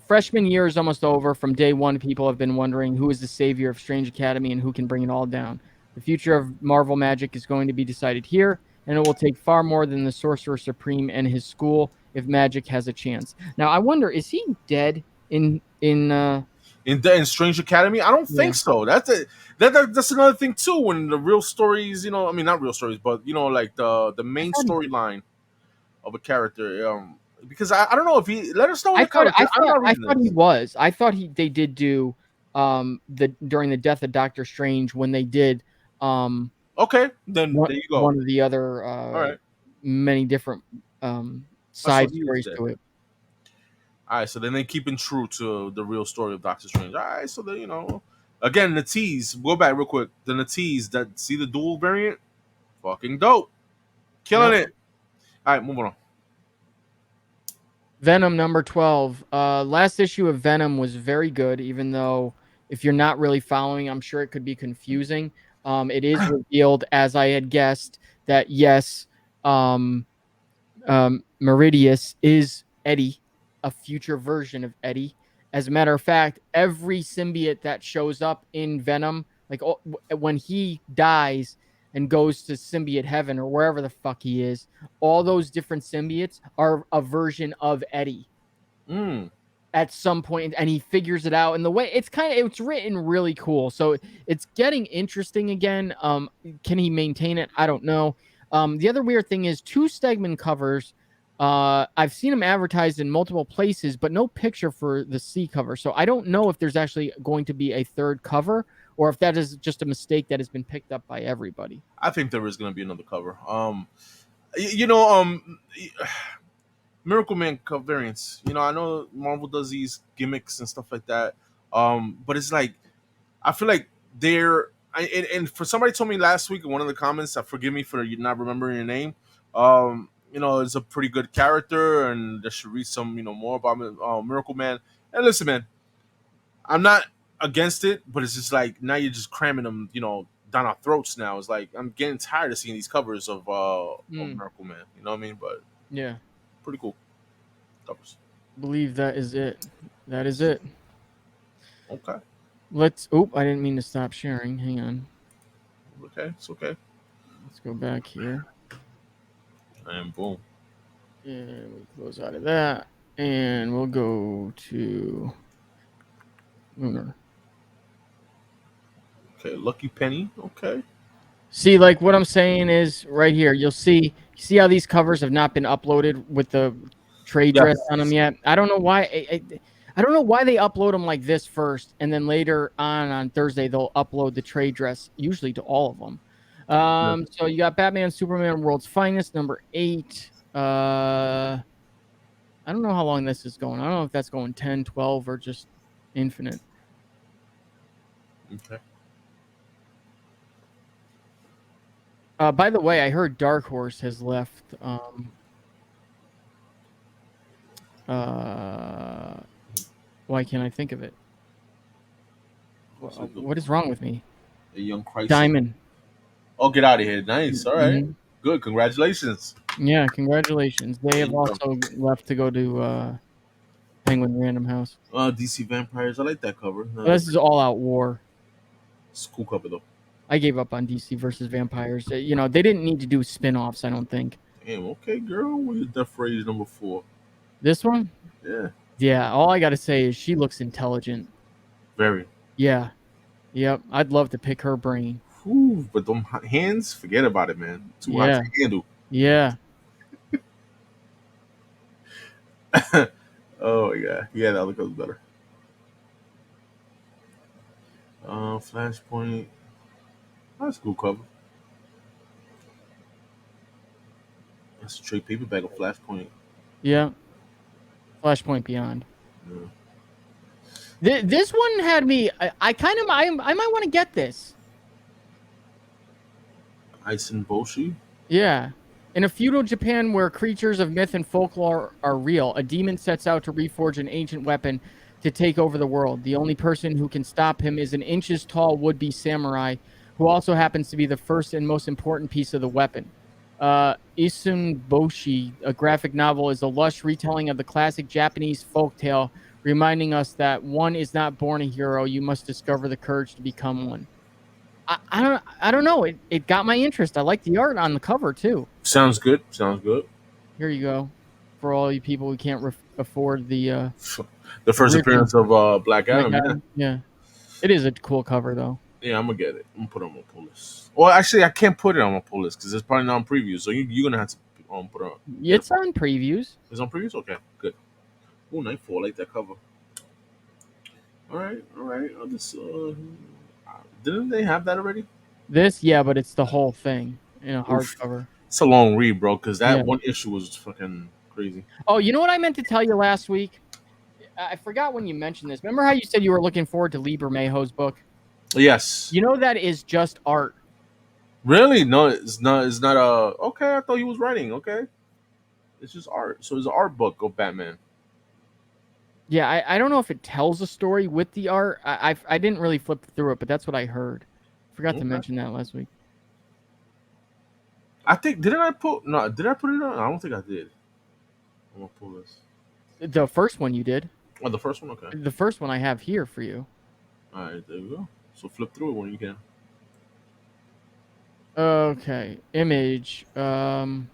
Speaker 2: Freshman year is almost over. From day 1, people have been wondering who is the savior of Strange Academy and who can bring it all down. The future of Marvel Magic is going to be decided here, and it will take far more than the Sorcerer Supreme and his school if Magic has a chance. Now, I wonder, is he dead in
Speaker 1: Strange Academy? I don't think so. That's another thing too. When the real stories, not real stories, but like the main storyline of a character. Because I don't know if he let us know.
Speaker 2: I thought he was. I thought they did do during the death of Doctor Strange when they did
Speaker 1: okay, then there you go.
Speaker 2: One of the other many different side stories to it.
Speaker 1: All right, so then they keeping true to the real story of Doctor Strange. All right, so then again the tease. Go back real quick. Then the tease that see the dual variant, fucking dope. Killing
Speaker 2: Yep.
Speaker 1: it. All right, moving on.
Speaker 2: Venom number 12. Last issue of Venom was very good, even though if you're not really following, I'm sure it could be confusing. It is revealed, as I had guessed, that yes, Meridius is Eddie, a future version of Eddie. As a matter of fact, every symbiote that shows up in Venom, like when he dies and goes to symbiote heaven or wherever the fuck he is, all those different symbiotes are a version of Eddie at some point, and he figures it out. And the way it's written really cool, so it's getting interesting again. Can he maintain it? I don't know. The other weird thing is 2 Stegman covers. I've seen them advertised in multiple places, but no picture for the C cover. So I don't know if there's actually going to be a 3rd cover, or if that is just a mistake that has been picked up by everybody.
Speaker 1: I think there is going to be another cover. You know, Miracle Man variants. You know, I know Marvel does these gimmicks and stuff like that. But it's like I feel like and for somebody told me last week in one of the comments, forgive me for not remembering your name. You know, it's a pretty good character, and they should read some, more about Miracle Man. And listen, man, I'm not against it, but it's just like now you're just cramming them, down our throats. Now it's like I'm getting tired of seeing these covers of Miracle Man. You know what I mean? But
Speaker 2: Yeah,
Speaker 1: pretty cool covers.
Speaker 2: believe that is it. That is it.
Speaker 1: Okay.
Speaker 2: I didn't mean to stop sharing. Hang on.
Speaker 1: Okay, it's okay.
Speaker 2: Let's go back here.
Speaker 1: And boom.
Speaker 2: And we'll close out of that. And we'll go to Lunar.
Speaker 1: Okay, Lucky Penny. Okay.
Speaker 2: See, like what I'm saying is right here. You'll see how these covers have not been uploaded with the trade dress on them yet. I don't know why. I don't know why they upload them like this first, and then later on Thursday they'll upload the trade dress, usually to all of them. So you got Batman, Superman, World's Finest, number 8. I don't know how long this is going. I don't know if that's going 10, 12, or just infinite.
Speaker 1: Okay.
Speaker 2: By the way, I heard Dark Horse has left. Why can't I think of it? What is wrong with me?
Speaker 1: A young Christ.
Speaker 2: Diamond.
Speaker 1: Oh, get out of here. Nice. All right.
Speaker 2: Mm-hmm.
Speaker 1: Good. Congratulations.
Speaker 2: Yeah, congratulations. They have also left to go to Penguin Random House.
Speaker 1: DC Vampires. I like that cover.
Speaker 2: This is All Out War.
Speaker 1: It's a cool cover, though.
Speaker 2: I gave up on DC versus Vampires. They didn't need to do spin-offs, I don't think.
Speaker 1: Damn, okay, girl. Where's Death Rage number 4?
Speaker 2: This one?
Speaker 1: Yeah.
Speaker 2: Yeah, all I got to say is she looks intelligent.
Speaker 1: Very.
Speaker 2: Yeah. Yep. I'd love to pick her brain.
Speaker 1: Ooh, but them hands, forget about it, man. Too hot to handle.
Speaker 2: Yeah.
Speaker 1: Oh, yeah. Yeah, that other cover's better. Flashpoint. That's a cool cover. That's a trade paperback of Flashpoint.
Speaker 2: Yeah. Flashpoint Beyond. Yeah. This one had me. I might want to get this.
Speaker 1: Aizen Boshi.
Speaker 2: Yeah. In a feudal Japan where creatures of myth and folklore are real, a demon sets out to reforge an ancient weapon to take over the world. The only person who can stop him is an inches tall would-be samurai, who also happens to be the first and most important piece of the weapon. Isun Boshi, a graphic novel, is a lush retelling of the classic Japanese folktale, reminding us that one is not born a hero, you must discover the courage to become one. I don't know. It got my interest. I like the art on the cover too.
Speaker 1: Sounds good.
Speaker 2: Here you go. For all you people who can't afford the
Speaker 1: first appearance of Black Adam.
Speaker 2: Yeah. It is a cool cover though.
Speaker 1: Yeah, I'm gonna get it. I'm gonna put it on my pull list. Well, actually, I can't put it on my pull list because it's probably not on previews. So you're gonna have to put it on.
Speaker 2: It's on previews.
Speaker 1: It's on previews. Okay, good. Oh, Nightfall. I like that cover. All right. I'll just. Didn't they have that already?
Speaker 2: This, yeah, but it's the whole thing in a hardcover.
Speaker 1: It's a long read, bro, because that one issue was fucking crazy.
Speaker 2: Oh, you know what I meant to tell you last week? I forgot when you mentioned this. Remember how you said you were looking forward to Lieber Mayhew's book?
Speaker 1: Yes.
Speaker 2: You know that is just art.
Speaker 1: Really? No, it's not. It's not a. Okay, I thought he was writing. Okay, it's just art. So it's an art book of Batman.
Speaker 2: Yeah, I don't know if it tells a story with the art. I didn't really flip through it, but that's what I heard. Forgot to
Speaker 1: Okay.
Speaker 2: mention that last week.
Speaker 1: I think didn't I put no? Did I put it on? I don't think I did. I'm gonna pull this.
Speaker 2: The first one you did.
Speaker 1: Oh, the first one. Okay.
Speaker 2: The first one I have here for you.
Speaker 1: All right, there we go. So flip through it when you can.
Speaker 2: Okay, image. Bone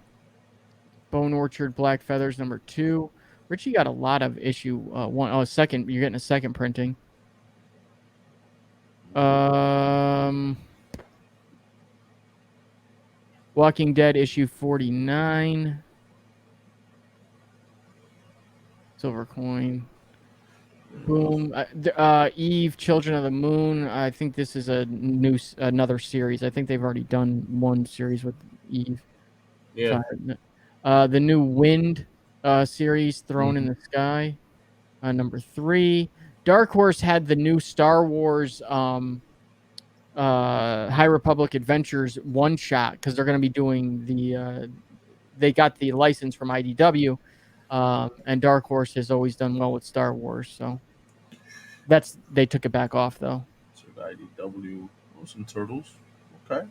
Speaker 2: Orchard Black Feathers #2. Richie got a lot of issue one. Oh, second. You're getting a second printing. Walking Dead issue 49. Silver coin. Boom. Eve, Children of the Moon. I think this is another series. I think they've already done one series with Eve.
Speaker 1: Yeah.
Speaker 2: The new Wind series, Throne in the Sky. #3. Dark Horse had the new Star Wars High Republic Adventures one shot because they're going to be doing they got the license from IDW, and Dark Horse has always done well with Star Wars, so they took it back off though.
Speaker 1: So IDW, some turtles. Okay.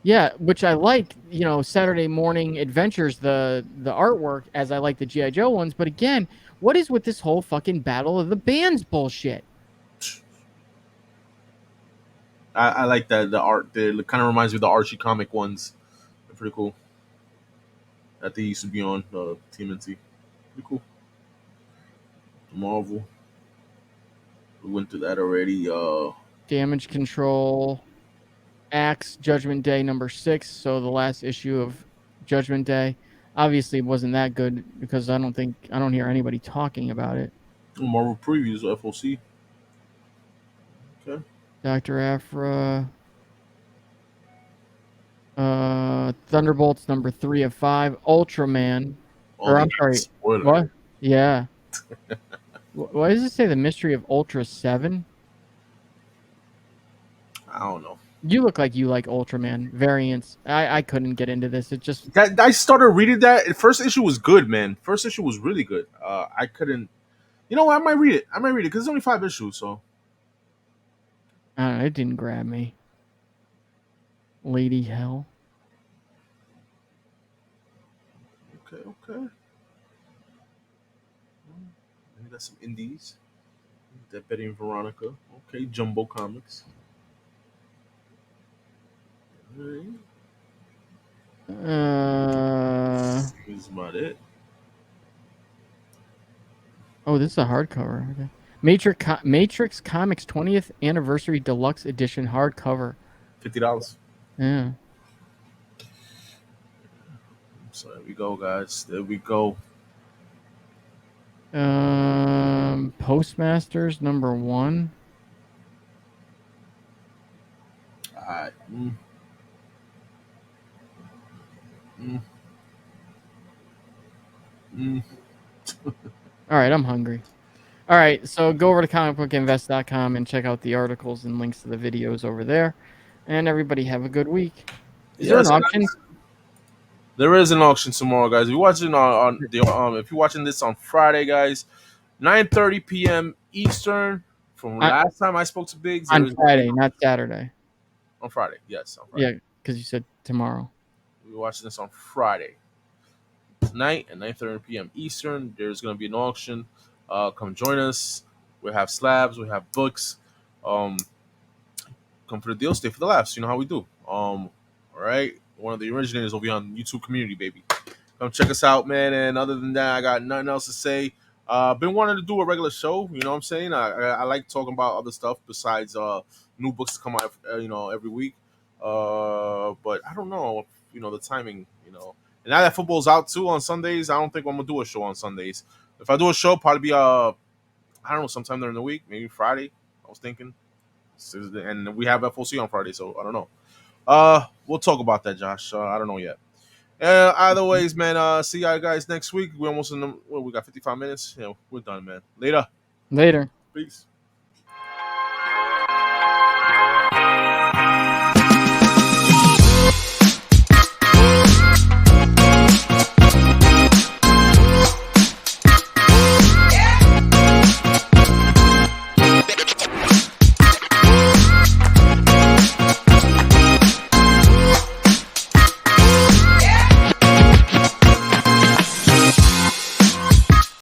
Speaker 2: Yeah, which I like, Saturday morning adventures, the artwork, as I like the G.I. Joe ones. But again, what is with this whole fucking Battle of the Bands bullshit?
Speaker 1: I like that the art. It kind of reminds me of the Archie comic ones. They're pretty cool. That they used to be on TMNT. Pretty cool. Marvel. We went through that already.
Speaker 2: Damage Control, Axe, Judgment Day #6. So the last issue of Judgment Day. Obviously, it wasn't that good because I don't hear anybody talking about it.
Speaker 1: Marvel previews FOC. Okay.
Speaker 2: Dr. Aphra. Thunderbolts #3 of 5. Ultraman.
Speaker 1: Oh,
Speaker 2: I'm sorry.
Speaker 1: spoiler.
Speaker 2: What? Yeah. Why does it say the mystery of Ultra 7?
Speaker 1: I don't know.
Speaker 2: You look like you like Ultraman variants. I couldn't get into this. It just
Speaker 1: I started reading that. The first issue was good, man. First issue was really good. I couldn't. You know what? I might read it because it's only 5 issues. So
Speaker 2: I don't know. It didn't grab me. Lady Hell.
Speaker 1: Okay. We got some indies. That Betty and Veronica. Okay, Jumbo Comics. All right. This is about it.
Speaker 2: Oh, this is a hardcover. Okay. Matrix Comics 20th Anniversary Deluxe Edition hardcover.
Speaker 1: $50.
Speaker 2: Yeah.
Speaker 1: So there we go, guys. There we go.
Speaker 2: Postmasters #1.
Speaker 1: All right.
Speaker 2: All right, I'm hungry. All right, so go over to comicbookinvest.com and check out the articles and links to the videos over there. And everybody have a good week. Is there an auction?
Speaker 1: There is an auction tomorrow, guys. If you're watching if you're watching this on Friday, guys, 9:30 p.m. Eastern. From last time I spoke to Biggs,
Speaker 2: on Friday, not Saturday.
Speaker 1: On Friday, yes, on Friday.
Speaker 2: Yeah, because you said tomorrow.
Speaker 1: We're watching this on Friday tonight at 9:30 p.m. Eastern. There's going to be an auction. Come join us. We have slabs. We have books. Come for the deal. Stay for the laughs. You know how we do. All right. One of the originators will be on YouTube community, baby. Come check us out, man. And other than that, I got nothing else to say. Been wanting to do a regular show. You know what I'm saying? I like talking about other stuff besides new books to come out, every week. But I don't know, the timing, And now that football's out too on Sundays, I don't think I'm gonna do a show on Sundays. If I do a show, probably be I don't know, sometime during the week, maybe Friday. I was thinking, and we have FOC on Friday, so I don't know. We'll talk about that, Josh. I don't know yet. Either ways, man. See you guys next week. We almost we got 55 minutes. Yeah, we're done, man. Later.
Speaker 2: Later.
Speaker 1: Peace.